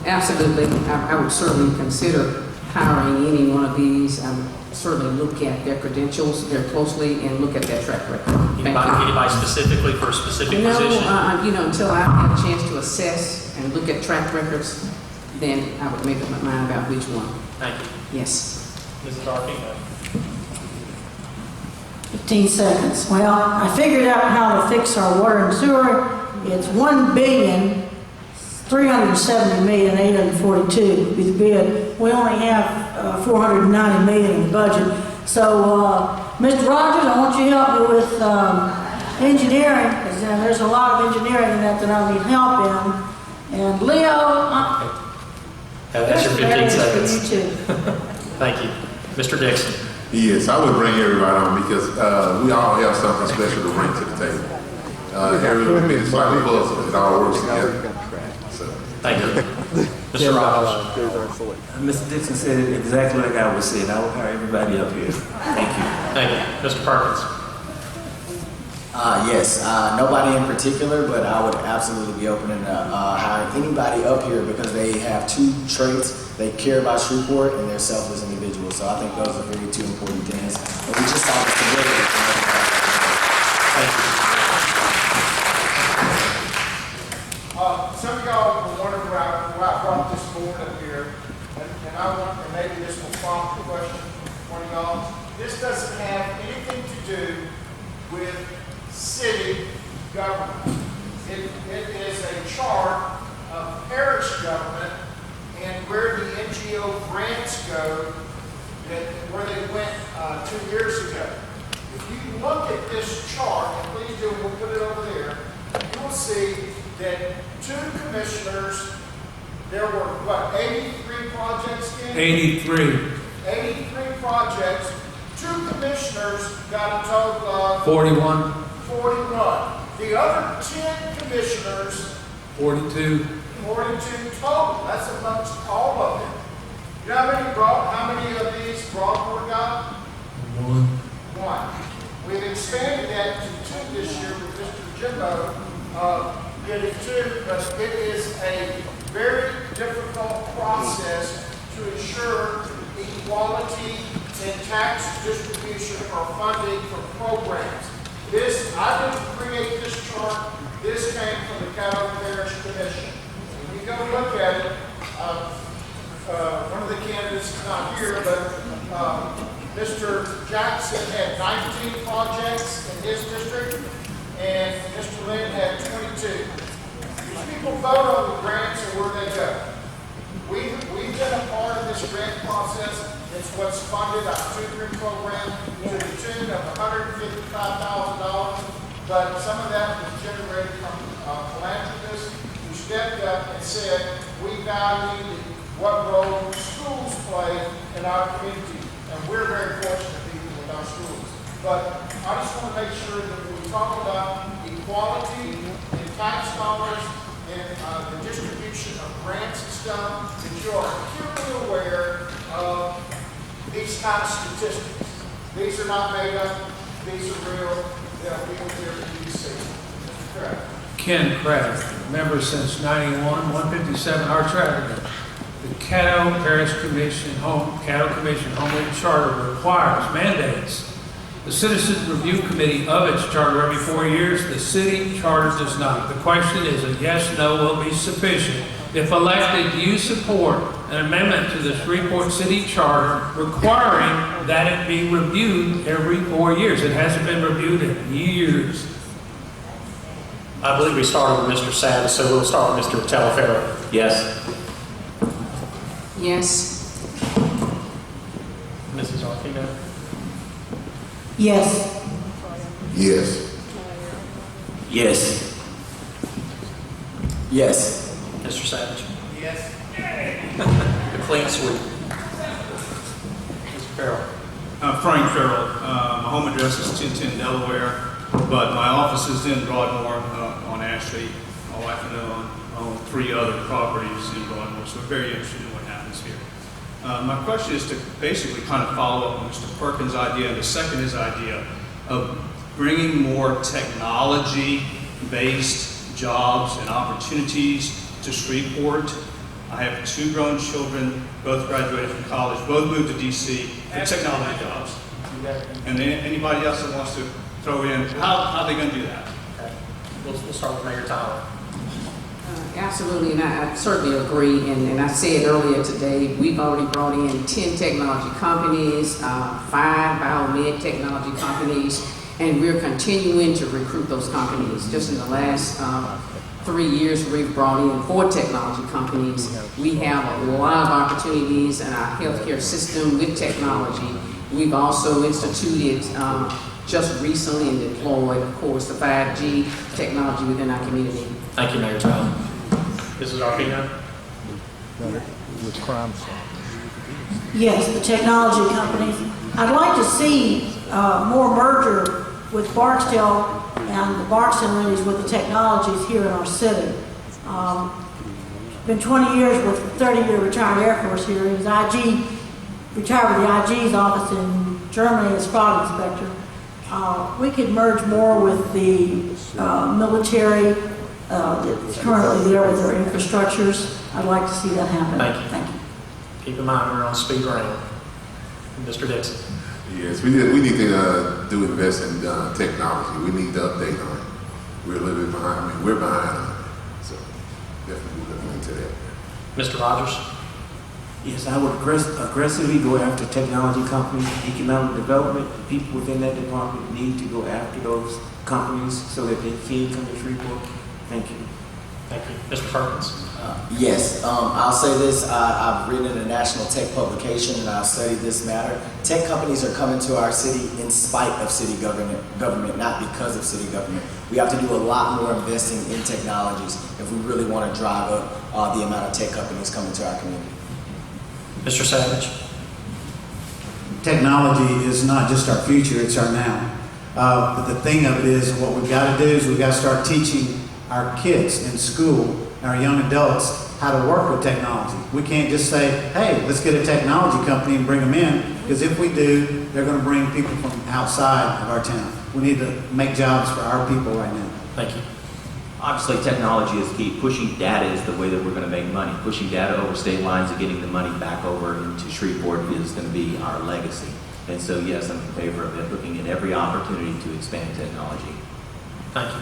Absolutely. I would certainly consider hiring any one of these. I would certainly look at their credentials very closely and look at their track record. Thank you. Anybody specifically for a specific position? No, until I have a chance to assess and look at track records, then I would make up my mind about which one. Thank you. Yes. Mrs. Arpino? 15 seconds. Well, I figured out how to fix our water and sewer. It's $1,370,842 would be the bid. We only have $490 million in the budget. So, Mr. Rogers, I want you to help me with engineering, because there's a lot of engineering in that I need help in. And Leo, That's your 15 seconds. You too. Thank you. Mr. Dixon? Yes, I would bring everybody on because we all have something special to bring to the table. Everybody is like a puzzle. It all works together. So. Thank you. Mr. Rogers? Mr. Dixon said it exactly like I would say it. I will hire everybody up here. Thank you. Thank you. Mr. Perkins? Yes, nobody in particular, but I would absolutely be open to hiring anybody up here because they have two traits. They care about Shreveport and they're selfless individuals. So I think those are really two important things. And we just saw this together. Thank you. Some of y'all were wondering why I brought this board up here, and I want, and maybe this will prompt a question for one of y'all. This doesn't have anything to do with city government. It is a chart of parish government and where the NGO grants go, where they went 2 years ago. If you look at this chart, and please do, we'll put it over there, you will see that 2 commissioners, there were, 83 projects in? 83. 83 projects. 2 commissioners got a total of 41. 41. The other 10 commissioners, 42. 42 total. That's amongst all of them. You know how many of these Broadmoor got? 1. 1. We've expanded that to 2 this year with Mr. Jimbo getting 2, but it is a very difficult process to ensure equality in tax distribution or funding for programs. I didn't create this chart. This came from the Caddo Parish Commission. When you go look at it, one of the candidates is not here, but Mr. Jackson had 19 projects in his district, and Mr. Lynn had 22. These people vote on the grants and where they go. We've been a part of this grant process. It's what's funded our tutoring program to the tune of $155,000, but some of that was generated from philanthropists who stepped up and said, we value what role schools play in our community, and we're very fortunate people with our schools. But I just want to make sure that when we talk about equality in tax dollars and the distribution of grants and stuff, that you are acutely aware of these kind of statistics. These are not made up. These are real. They'll be here in D.C. Mr. Craig. Ken Kraft, member since 91, 157 Arch Avenue. The Caddo Parish Commission Homeland Charter requires, mandates the Citizens Review Committee of its charter every 4 years. The city charter does not. The question is a yes, no will be sufficient. If elected, do you support an amendment to the Shreveport City Charter requiring that it be reviewed every 4 years? It hasn't been reviewed in years. I believe we started with Mr. Savage, so we'll start with Mr. Talaferro. Yes. Yes. Mrs. Arpino? Yes. Yes. Yes. Yes. Mr. Savage? Yes. The clean sweep. Mr. Farrell? Frank Farrell. My home address is 1010 Delaware, but my office is in Broadmoor on Ash Street. My wife and I own 3 other properties in Broadmoor, so we're very interested in what happens here. My question is to basically kind of follow up on Mr. Perkins' idea, and the second his idea of bringing more technology-based jobs and opportunities to Shreveport. I have 2 grown children, both graduated from college, both moved to DC for technology jobs. And then anybody else that wants to throw in, how are they going to do that? Okay. We'll start with Mayor Tyler. Absolutely, and I certainly agree. And I said earlier today, we've already brought in 10 technology companies, 5 biomed technology companies, and we're continuing to recruit those companies. Just in the last 3 years, we've brought in 4 technology companies. We have a lot of opportunities in our healthcare system with technology. We've also instituted just recently and deployed, of course, the 5G technology within our community. Thank you, Mayor Tyler. Mrs. Arpino? With crime solving. Yes, the technology companies. I'd like to see more merger with Barksdale and the Barksdale entities with the technologies here in our city. Been 20 years with a 30-year retired Air Force here. He was IG, retired with the IG's office in Germany as fraud inspector. We could merge more with the military that's currently there with their infrastructures. I'd like to see that happen. Thank you. Thank you. Keep in mind, we're on speed round. Mr. Dixon? Yes, we need to do invest in technology. We need to update on it. We're a little bit behind. I mean, we're behind on it. So definitely looking into that. Mr. Rogers? Yes, I would aggressively go after technology companies, economic development. The people within that department need to go after those companies so that they can come to Shreveport. Thank you. Thank you. Mr. Perkins? Yes, I'll say this. I've written in a national tech publication and I've studied this matter. Tech companies are coming to our city in spite of city government, not because of city government. We have to do a lot more investing in technologies if we really want to drive up the amount of tech companies coming to our community. Mr. Savage? Technology is not just our future, it's our now. But the thing of it is, what we've got to do is we've got to start teaching our kids in school, our young adults, how to work with technology. We can't just say, hey, let's get a technology company and bring them in, because if we do, they're going to bring people from outside of our town. We need to make jobs for our people right now. Thank you. Obviously, technology is key. Pushing data is the way that we're going to make money. Pushing data over state lines and getting the money back over into Shreveport is going to be our legacy. And so, yes, I'm in favor of it, looking at every opportunity to expand technology. Thank you.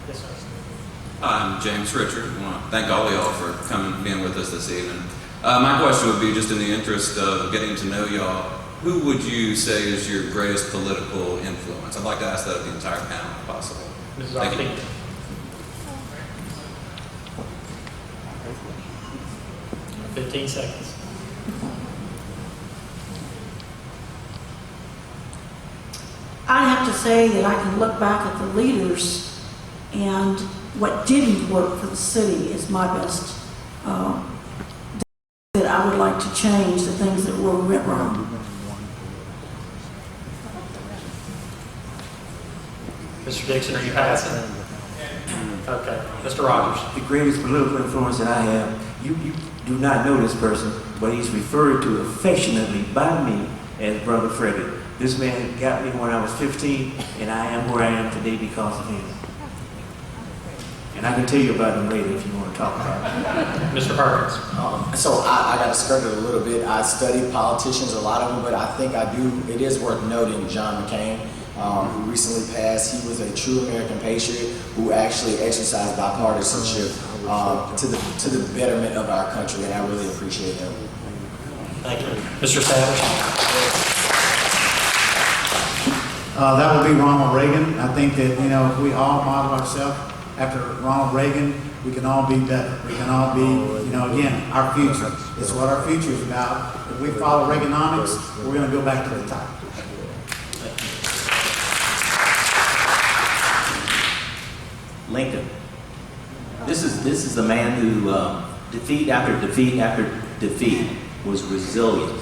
Yes, sir. I'm James Richard. I want to thank all of y'all for coming and being with us this evening. My question would be, just in the interest of getting to know y'all, who would you say is your greatest political influence? I'd like to ask that of the entire panel, if possible. Mrs. Thank you. Arpino. 15 seconds. I have to say that I can look back at the leaders, and what didn't work for the city is my best. That I would like to change the things that went wrong. Mr. Dixon, are you passing? Okay. Mr. Rogers. The greatest political influence that I have, you do not know this person, but he's referred to affectionately by me as Brother Freddie. This man got me when I was 15, and I am where I am today because of him. And I can tell you about him later if you want to talk about it. Mr. Perkins. So I got to skirt it a little bit. I studied politicians, a lot of them, but I think it is worth noting John McCain, who recently passed. He was a true American patriot who actually exercised bipartisanship to the betterment of our country, and I really appreciate him. Thank you. Mr. Savage. That would be Ronald Reagan. I think that, if we all model ourselves after Ronald Reagan, we can all be better. We can all be, again, our future. It's what our future is about. If we follow Reaganomics, we're going to go back to the top. Lincoln. This is the man who defeat after defeat after defeat was resilient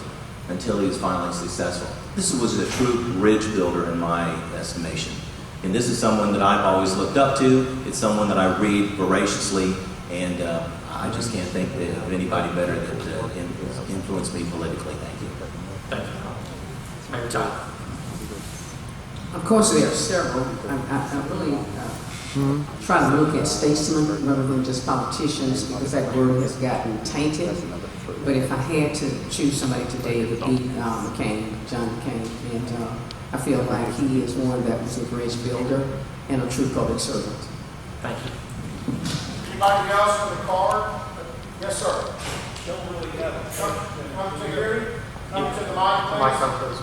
until he was finally successful. This was a true bridge builder in my estimation. And this is someone that I've always looked up to. It's someone that I read voraciously, and I just can't think of anybody better that influenced me politically. Thank you. Thank you. Mayor Tyler. Of course, there are several. I really try to look at statesmen rather than just politicians, because that word has gotten tainted. But if I had to choose somebody today, it would be McCain, John McCain. And I feel like he is one that was a bridge builder and a true public servant. Thank you. Anybody else with a card? Yes, sir. Don't really have it. Come to here. Come to the mic, please.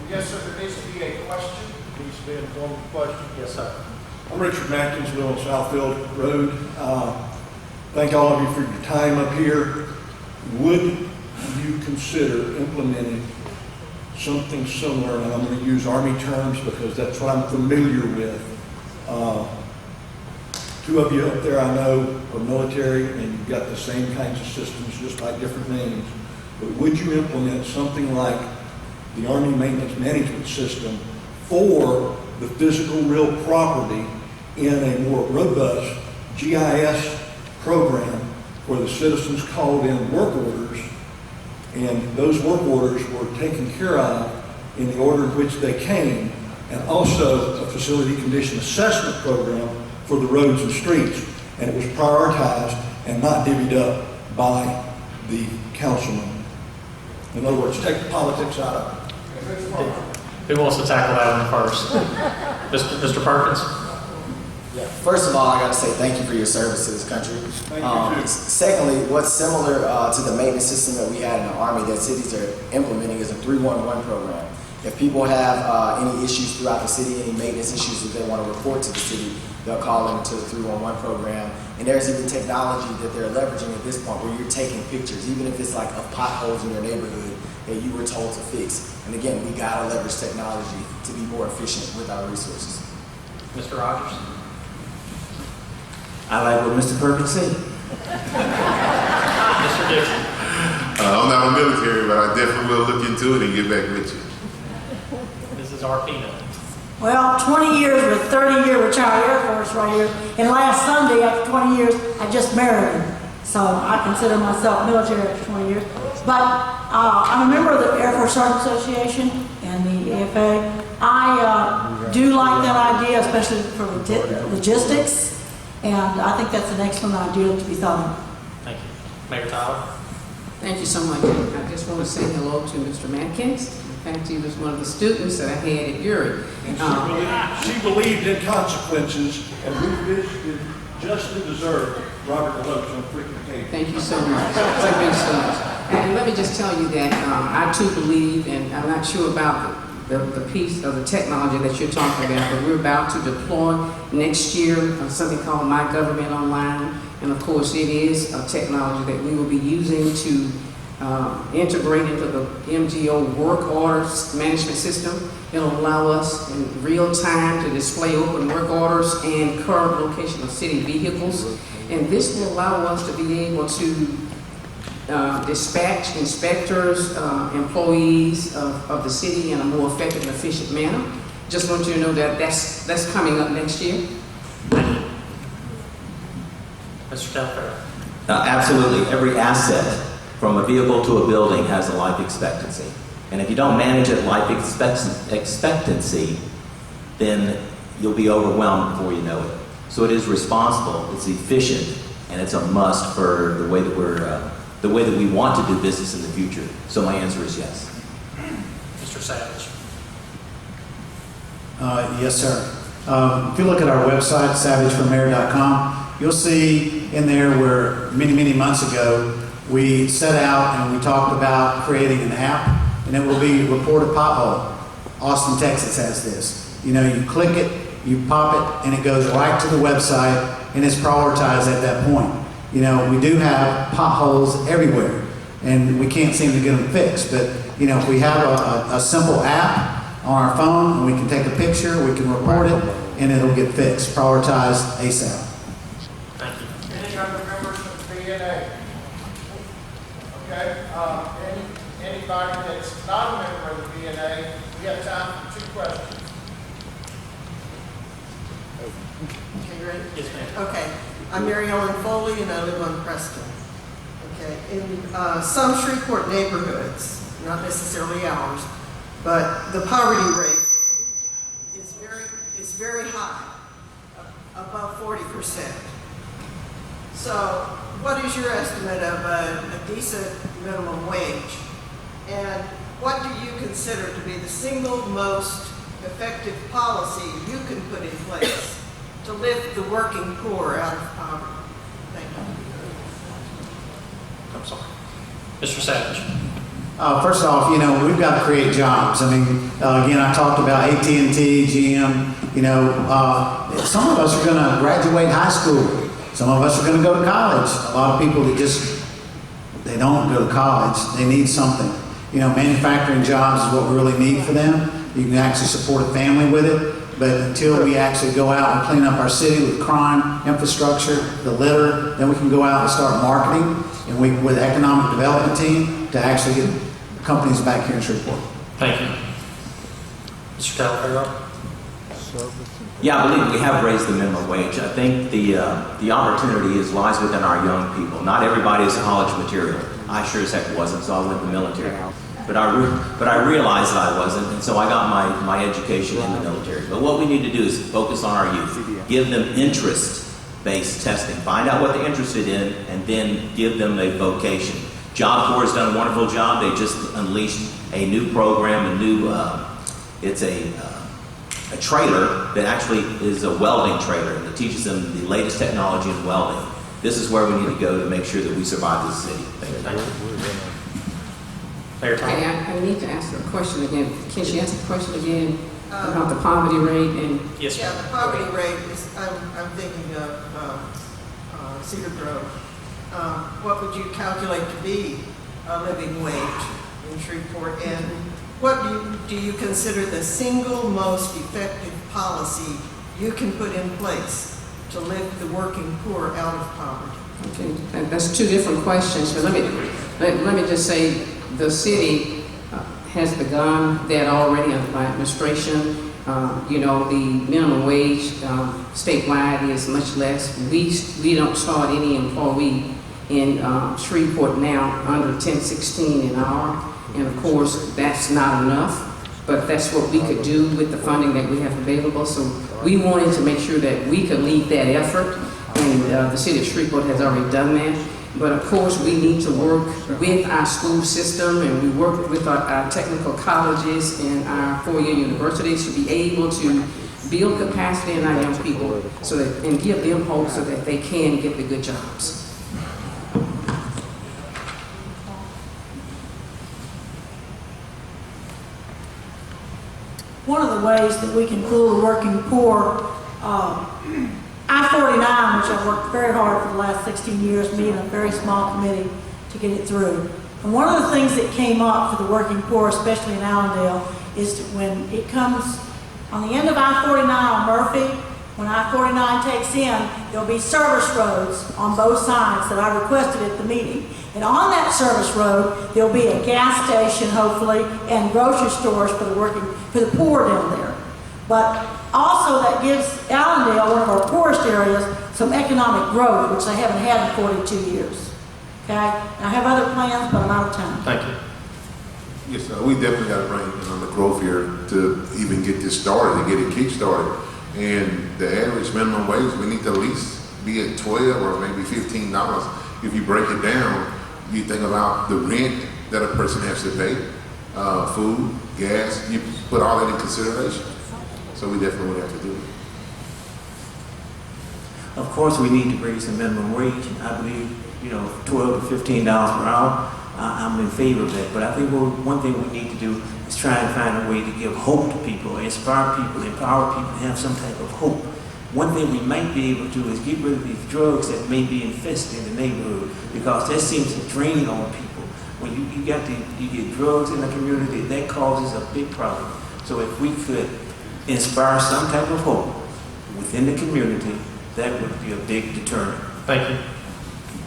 Yes, sir. There needs to be a question. Needs to be an informal question. Yes, sir. I'm Richard Mackins, live on Southfield Road. Thank all of you for your time up here. Would you consider implementing something similar, and I'm going to use Army terms because that's what I'm familiar with. Two of you up there I know are military, and you've got the same kinds of systems, just by different names. But would you implement something like the Army Maintenance Management System for the physical real property in a more robust GIS program where the citizens called in work orders, and those work orders were taken care of in the order in which they came, and also a facility condition assessment program for the roads and streets, and it was prioritized and not divvied up by the councilman. In other words, take the politics out of it. Who wants to tackle that one first? Mr. Perkins? Yeah. First of all, I got to say thank you for your service to this country. Secondly, what's similar to the maintenance system that we had in the Army that cities are implementing is a 311 program. If people have any issues throughout the city, any maintenance issues that they want to report to the city, they'll call into the 311 program. And there's even technology that they're leveraging at this point where you're taking pictures, even if it's like of potholes in your neighborhood that you were told to fix. And again, we got to leverage technology to be more efficient with our resources. Mr. Rogers? I like what Mr. Perkins said. Mr. Dixon? I'm not military, but I definitely will look into it and get back with you. Mrs. Arpino? Well, 20 years with 30-year retired Air Force right here. And last Sunday, after 20 years, I just married him. So I consider myself military after 20 years. But I'm a member of the Air Force Sergeant Association and the WFA. I do like that idea, especially for logistics, and I think that's an excellent idea to be thought of. Thank you. Mayor Tyler? Thank you so much. I just want to say hello to Mr. Matkins. In fact, he was one of the students that I had at Uri. She believed in consequences, and we visited justly deserved Robert DeLoach on frequent occasion. Thank you so much. Thank you so much. And let me just tell you that I too believe, and I'm not sure about the piece of the technology that you're talking about, but we're about to deploy next year something called My Government Online. And of course, it is a technology that we will be using to integrate into the MGO work orders management system. It'll allow us in real time to display open work orders and current location of city vehicles. And this will allow us to be able to dispatch inspectors, employees of the city in a more effective and efficient manner. Just want you to know that that's coming up next year. Mr. Telfair? Absolutely. Every asset, from a vehicle to a building, has a life expectancy. And if you don't manage it life expectancy, then you'll be overwhelmed before you know it. So it is responsible, it's efficient, and it's a must for the way that we want to do business in the future. So my answer is yes. Mr. Savage? Yes, sir. If you look at our website, savageformayor.com, you'll see in there where many months ago we set out and we talked about creating an app, and it will be Report a Pothole. Austin, Texas has this. You know, you click it, you pop it, and it goes right to the website, and it's prioritized at that point. You know, we do have potholes everywhere, and we can't seem to get them fixed. But, you know, if we have a simple app on our phone, and we can take a picture, we can report it, and it'll get fixed, prioritized ASAP. Thank you. Any other members of the BNA? Okay, anybody that's not a member of the BNA, we have time for 2 questions. Okay, great. Yes, ma'am. Okay, I'm Mary Ellen Foley and I live on Preston. Okay, in some Shreveport neighborhoods, not necessarily ours, but the poverty rate is very high, above 40%. So, what is your estimate of a decent minimum wage? And what do you consider to be the single most effective policy you can put in place to lift the working poor out of poverty? Thank you. I'm sorry. Mr. Savage? First off, you know, we've got to create jobs. I mean, again, I talked about AT&T, GM, you know, some of us are going to graduate high school. Some of us are going to go to college. A lot of people that they don't go to college. They need something. You know, manufacturing jobs is what we really need for them. You can actually support a family with it. But until we actually go out and clean up our city with crime, infrastructure, the litter, then we can go out and start marketing, and we, with the economic development team, to actually get companies back here in Shreveport. Thank you. Mr. Telfair? Yeah, I believe we have raised the minimum wage. I think the opportunity lies within our young people. Not everybody is college material. I sure as heck wasn't, so I went to the military. But I realized that I wasn't, and so I got my education in the military. But what we need to do is focus on our youth. Give them interest-based testing. Find out what they're interested in, and then give them a vocation. Job Corps has done a wonderful job. They just unleashed a new program, it's a trailer that actually is a welding trailer that teaches them the latest technology in welding. This is where we need to go to make sure that we survive this city. Thank you. Okay, I need to ask a question again. Can she ask the question again about the poverty rate? And yes, yeah, the poverty rate is, I'm thinking of Cedar Grove. What would you calculate to be a living wage in Shreveport? And what do you consider the single most effective policy you can put in place to lift the working poor out of poverty? Okay, that's 2 different questions. But let me just say, the city has begun that already under my administration. You know, the minimum wage statewide is much less. We don't start any employee in Shreveport now under $10.16 an hour, and of course that's not enough. but that's what we could do with the funding that we have available. So we wanted to make sure that we could lead that effort, and the city of Shreveport has already done that. But of course, we need to work with our school system, and we work with our technical colleges and our four-year universities to be able to build capacity in our young people so that, and give them hope so that they can get the good jobs. One of the ways that we can pull the working poor, I-49, which I've worked very hard for the last 16 years, me and a very small committee to get it through. And one of the things that came up for the working poor, especially in Allendale, is that when it comes on the end of I-49 on Murphy, when I-49 takes in, there'll be service roads on both sides that I requested at the meeting. And on that service road, there'll be a gas station, hopefully, and grocery stores for the poor down there. But also that gives Allendale, one of our poorest areas, some economic growth, which they haven't had in 42 years. Okay? And I have other plans, but I'm out of time. Thank you. Yes, we definitely got to bring the growth here to even get this started, to get it kick-started. And the average minimum wage, we need to at least be at $12 or maybe $15. If you break it down, you think about the rent that a person has to pay, food, gas, you put all that in consideration. So we definitely would have to do it. Of course, we need to raise the minimum wage, and I believe, $12 to $15 per hour. I'm in favor of that, but I think one thing we need to do is try and find a way to give hope to people, inspire people, empower people to have some type of hope. One thing we might be able to do is get rid of these drugs that may be infested in the neighborhood, because that seems to drain on people. When you get drugs in the community, that causes a big problem. So if we could inspire some type of hope within the community, that would be a big deterrent. Thank you.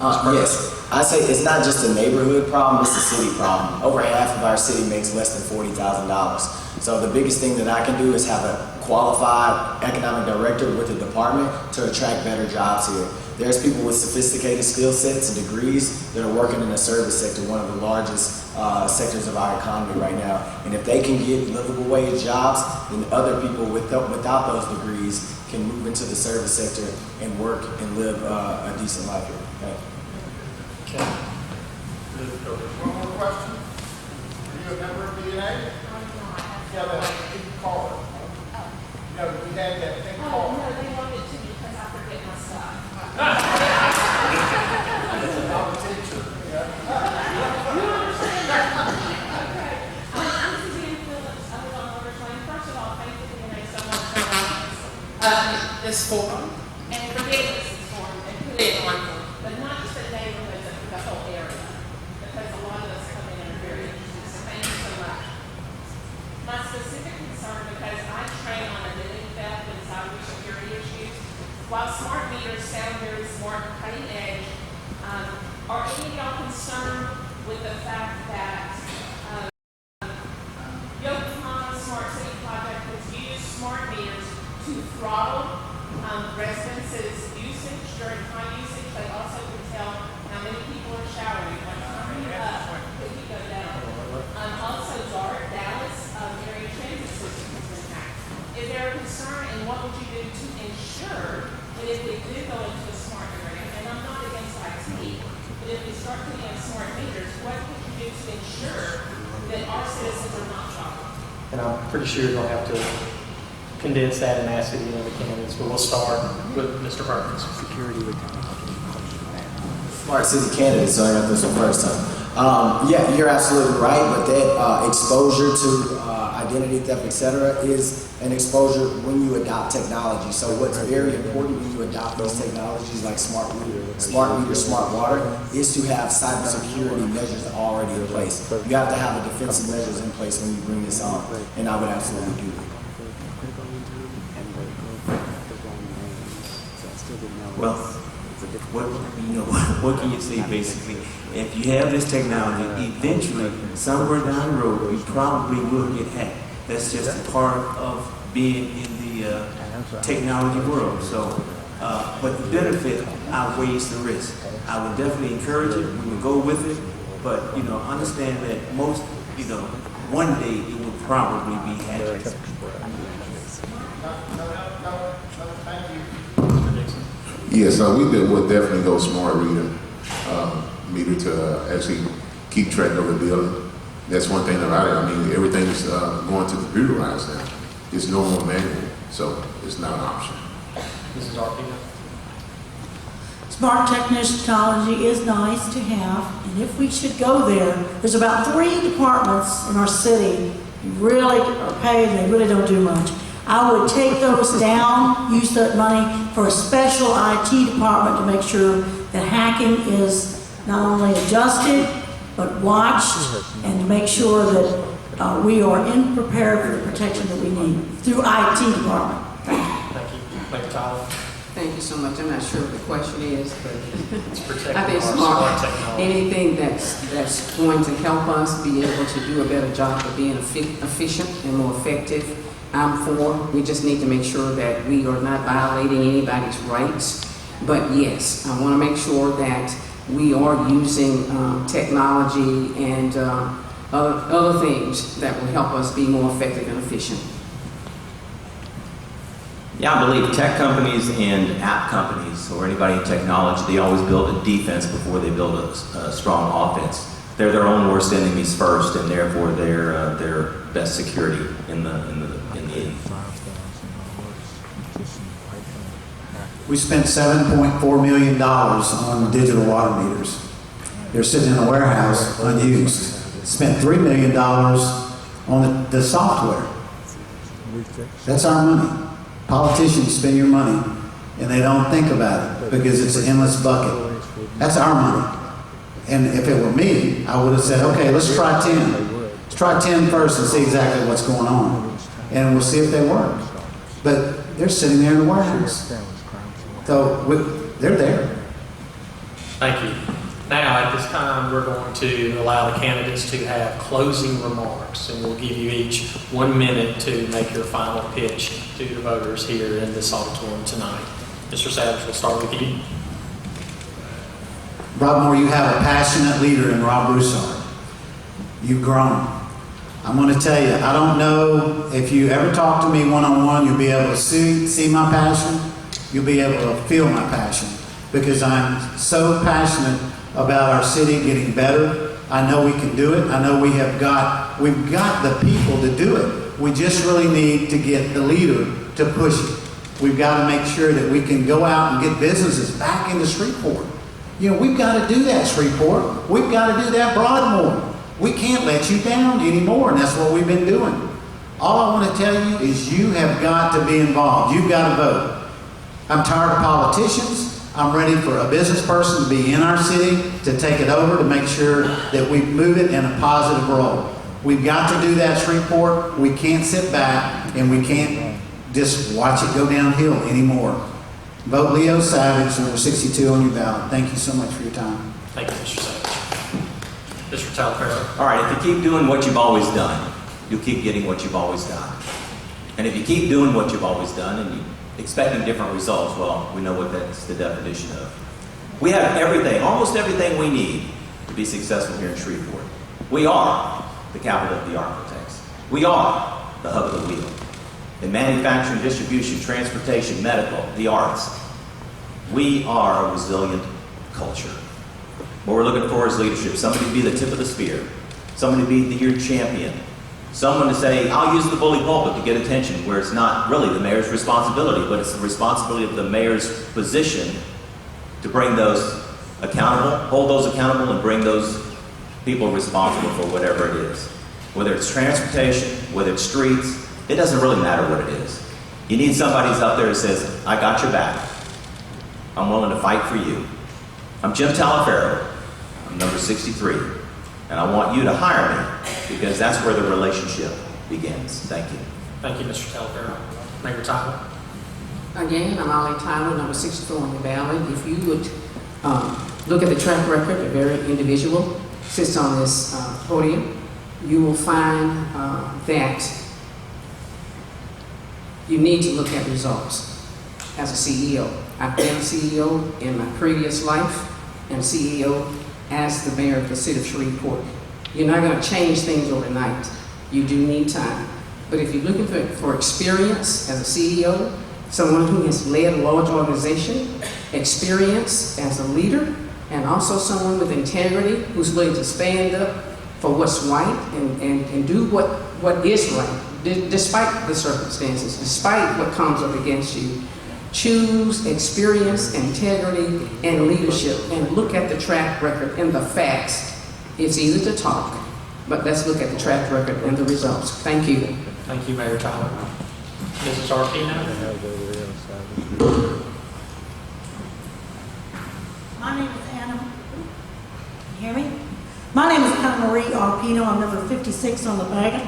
Yes, I say it's not just a neighborhood problem, it's a city problem. Over half of our city makes less than $40,000. So the biggest thing that I can do is have a qualified economic director with a department to attract better jobs here. There's people with sophisticated skill sets and degrees that are working in the service sector, one of the largest sectors of our economy right now. And if they can get livable wage jobs, then other people without those degrees can move into the service sector and work and live a decent life here. Thank you. Okay. One more question? Are you a member of BNA? Yeah, that pink card. No, we had that pink card. Oh, no, they wanted to because I forget my stuff. I'm a teacher. Yeah. You understand that? Okay. I'm Suzanne Phillips. I live on Lover's Lane. First of all, thank you BNA so much for this forum and for getting us this forum and put it on, but not just the neighborhoods, but the whole area, because a lot of us come in and are very interested. So thank you so much. My specific concern, because I train on identity theft and cybersecurity issues, while smart meters sound very smart and cutting edge, are any of y'all concerned with the fact that Yokohama Smart City Project has used smart meters to throttle residences' usage during high usage? They also can tell how many people are showering, like turning up, if you go down. Also, Dallas area transit system has been hacked. Is there a concern, and what would you do to ensure that if we do go into a smart area, and I'm not against IT, but if we start putting in smart meters, what could you do to ensure that our citizens are not shopping? And I'm pretty sure you're going to have to condense that and ask any of the candidates, but we'll start with Mr. Perkins. Smart city candidates, so I got this one first time. Yeah, you're absolutely right, but that exposure to identity theft, etc., is an exposure when you adopt technology. So what's very important when you adopt those technologies like smart meter, smart water, is to have cybersecurity measures already in place. You have to have the defensive measures in place when you bring this on, and I would absolutely do that. Well, what can you say basically? If you have this technology, eventually, somewhere down the road, you probably will get hacked. That's just a part of being in the technology world. So, but the benefit outweighs the risk. I would definitely encourage it. We would go with it, but understand that most, one day it will probably be happy. Thank you. Yes, we would definitely go smart meter to actually keep track of the building. That's one thing about it. I mean, everything's going to computerized now. It's no more manual, so it's not an option. Mrs. Arpino? Smart technology is nice to have, and if we should go there, there's about 3 departments in our city who really are paid and they really don't do much. I would take those down, use that money for a special IT department to make sure that hacking is not only adjusted, but watched, and to make sure that we are prepared for the protection that we need through IT department. Thank you. Thank you, Tyler. Thank you so much. I'm not sure what the question is, but It's protecting I think our smart technology. anything that's going to help us be able to do a better job of being efficient and more effective, I'm for. We just need to make sure that we are not violating anybody's rights. But yes, I want to make sure that we are using technology and other things that will help us be more effective and efficient. Yeah, I believe tech companies and app companies or anybody in technology, they always build a defense before they build a strong offense. They're their own worst enemies first, and therefore they're their best security in the end. We spent $7.4 million on digital water meters. They're sitting in a warehouse unused. Spent $3 million on the software. That's our money. Politicians spend your money and they don't think about it because it's an endless bucket. That's our money. And if it were me, I would have said, okay, let's try 10. Let's try 10 first and see exactly what's going on. And we'll see if they work. But they're sitting there in the warehouse. So they're there. Thank you. Now, at this time, we're going to allow the candidates to have closing remarks, and we'll give you each 1 minute to make your final pitch to the voters here in this auditorium tonight. Mr. Savage, we'll start with you. Broadmoor, you have a passionate leader in Rob Broussard. You've grown. I'm going to tell you, I don't know if you ever talk to me one-on-one, you'll be able to see my passion. You'll be able to feel my passion because I'm so passionate about our city getting better. I know we can do it. I know we've got the people to do it. We just really need to get the leader to push it. We've got to make sure that we can go out and get businesses back into Shreveport. You know, we've got to do that, Shreveport. We've got to do that, Broadmoor. We can't let you down anymore, and that's what we've been doing. All I want to tell you is you have got to be involved. You've got to vote. I'm tired of politicians. I'm ready for a business person to be in our city, to take it over, to make sure that we move it in a positive role. We've got to do that, Shreveport. We can't sit back and we can't just watch it go downhill anymore. Vote Leo Savage, number 62 on your ballot. Thank you so much for your time. Thank you, Mr. Savage. Mr. Talafaro. All right, if you keep doing what you've always done, you'll keep getting what you've always done. And if you keep doing what you've always done and you're expecting different results, well, we know what that's the definition of. We have everything, almost everything we need to be successful here in Shreveport. We are the capital of the architects. We are the hub of the wheel. In manufacturing, distribution, transportation, medical, the arts, we are a resilient culture. What we're looking for is leadership. Somebody to be the tip of the spear. Somebody to be your champion. Someone to say, I'll use the bully pulpit to get attention, where it's not really the mayor's responsibility, but it's the responsibility of the mayor's position to bring those accountable, hold those accountable, and bring those people responsible for whatever it is. Whether it's transportation, whether it's streets, it doesn't really matter what it is. You need somebody who's up there who says, I got your back. I'm willing to fight for you. I'm Jim Talafaro. I'm number 63. And I want you to hire me because that's where the relationship begins. Thank you. Thank you, Mr. Talafaro. Mayor Tyler. Again, I'm Ollie Tyler, number 64 on the ballot. If you would look at the track record, a very individual sits on this podium, you will find that you need to look at results as a CEO. I've been a CEO in my previous life and CEO as the mayor of the city of Shreveport. You're not going to change things overnight. You do need time. But if you're looking for experience as a CEO, someone who has led a large organization, experience as a leader, and also someone with integrity who's willing to stand up for what's right and do what is right, despite the circumstances, despite what comes up against you. Choose experience, integrity, and leadership, and look at the track record and the facts. It's easy to talk, but let's look at the track record and the results. Thank you. Thank you, Mayor Tyler. Mrs. Arpino? My name is Anna. Can you hear me? My name is Anna Marie Arpino. I'm number 56 on the ballot.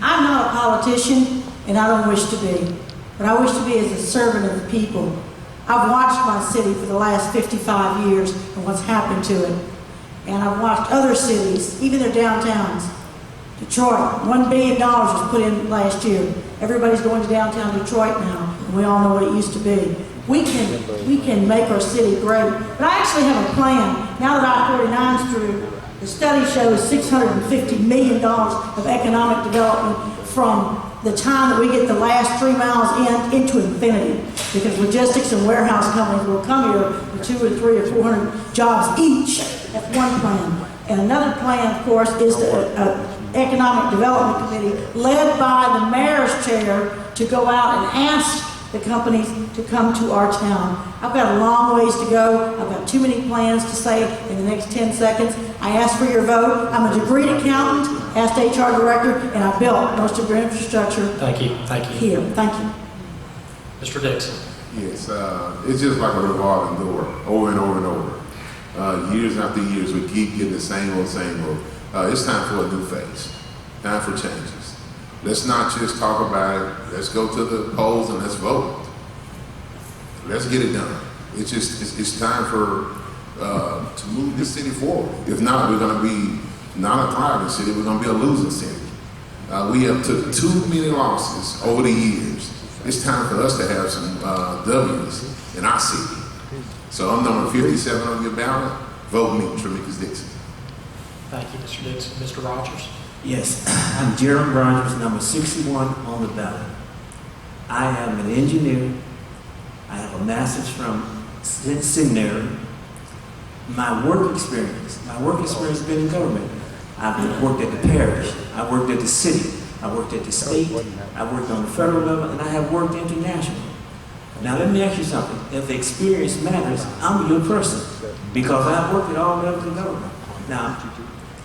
I'm not a politician, and I don't wish to be. But I wish to be as a servant of the people. I've watched my city for the last 55 years and what's happened to it. And I've watched other cities, even their downtowns. Detroit, $1 billion was put in last year. Everybody's going to downtown Detroit now, and we all know what it used to be. We can make our city great. But I actually have a plan. Now that I-49's through, the study shows $650 million of economic development from the time that we get the last 3 miles into infinity. Because logistics and warehouse companies will come here with 200 or 300 or 400 jobs each. That's one plan. And another plan, of course, is the Economic Development Committee, led by the mayor's chair, to go out and ask the companies to come to our town. I've got a long ways to go. I've got too many plans to say in the next 10 seconds. I ask for your vote. I'm a degreed accountant, asked HR director, and I built most of your infrastructure. Thank you. Thank you. Here. Thank you. Mr. Dixon? Yes, it's just like a revolving door, over and over and over. Years after years, we keep getting the same old. It's time for a new phase. Time for changes. Let's not just talk about it. Let's go to the polls and let's vote. Let's get it done. It's time for to move this city forward. If not, we're going to be not a thriving city. We're going to be a losing city. We have took too many losses over the years. It's time for us to have some W's in our city. So I'm number 57 on your ballot. Vote me, Tremicus Dixon. Thank you, Mr. Dixon. Mr. Rogers? Yes, I'm Jeremy Rogers, number 61 on the ballot. I am an engineer. I have a master's from seminary. My work experience has been in government. I've worked at the parish. I worked at the city. I worked at the state. I worked on the federal level, and I have worked internationally. Now let me ask you something. If the experience matters, I'm a good person because I've worked at all levels of government. Now,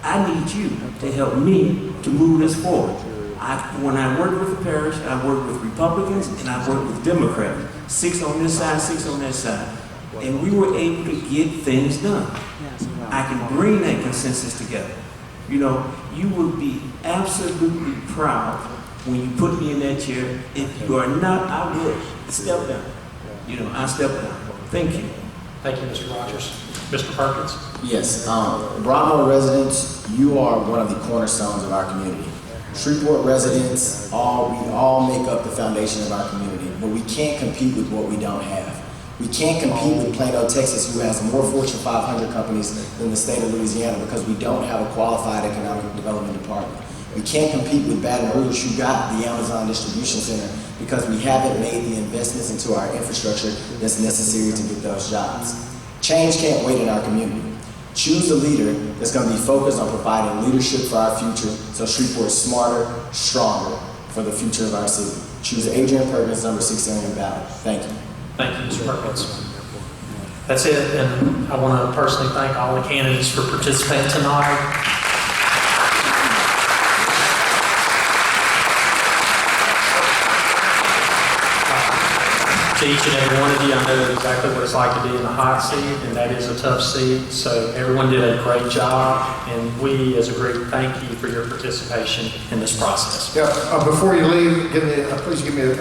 I need you to help me to move this forward. When I work with the parish, I work with Republicans and I work with Democrats. 6 on this side, 6 on that side. And we were able to get things done. I can bring that consensus together. You know, you would be absolutely proud when you put me in that chair. If you are not, I will step down. You know, I step down. Thank you. Thank you, Mr. Rogers. Mr. Perkins? Yes, Broadmoor residents, you are one of the cornerstones of our community. Shreveport residents, we all make up the foundation of our community, but we can't compete with what we don't have. We can't compete with Plano, Texas, who has more Fortune 500 companies than the state of Louisiana because we don't have a qualified economic development department. We can't compete with Baton Rouge, who got the Amazon distribution center, because we haven't made the investments into our infrastructure that's necessary to get those jobs. Change can't wait in our community. Choose a leader that's going to be focused on providing leadership for our future so Shreveport is smarter, stronger for the future of our city. Choose Adrian Perkins, number 60 on your ballot. Thank you. Thank you, Mr. Perkins. That's it, and I want to personally thank all the candidates for participating tonight. To each and every one of you, I know exactly what it's like to be in a hot seat, and that is a tough seat. So everyone did a great job, and we as a group thank you for your participation in this process. Yeah, before you leave, please give me a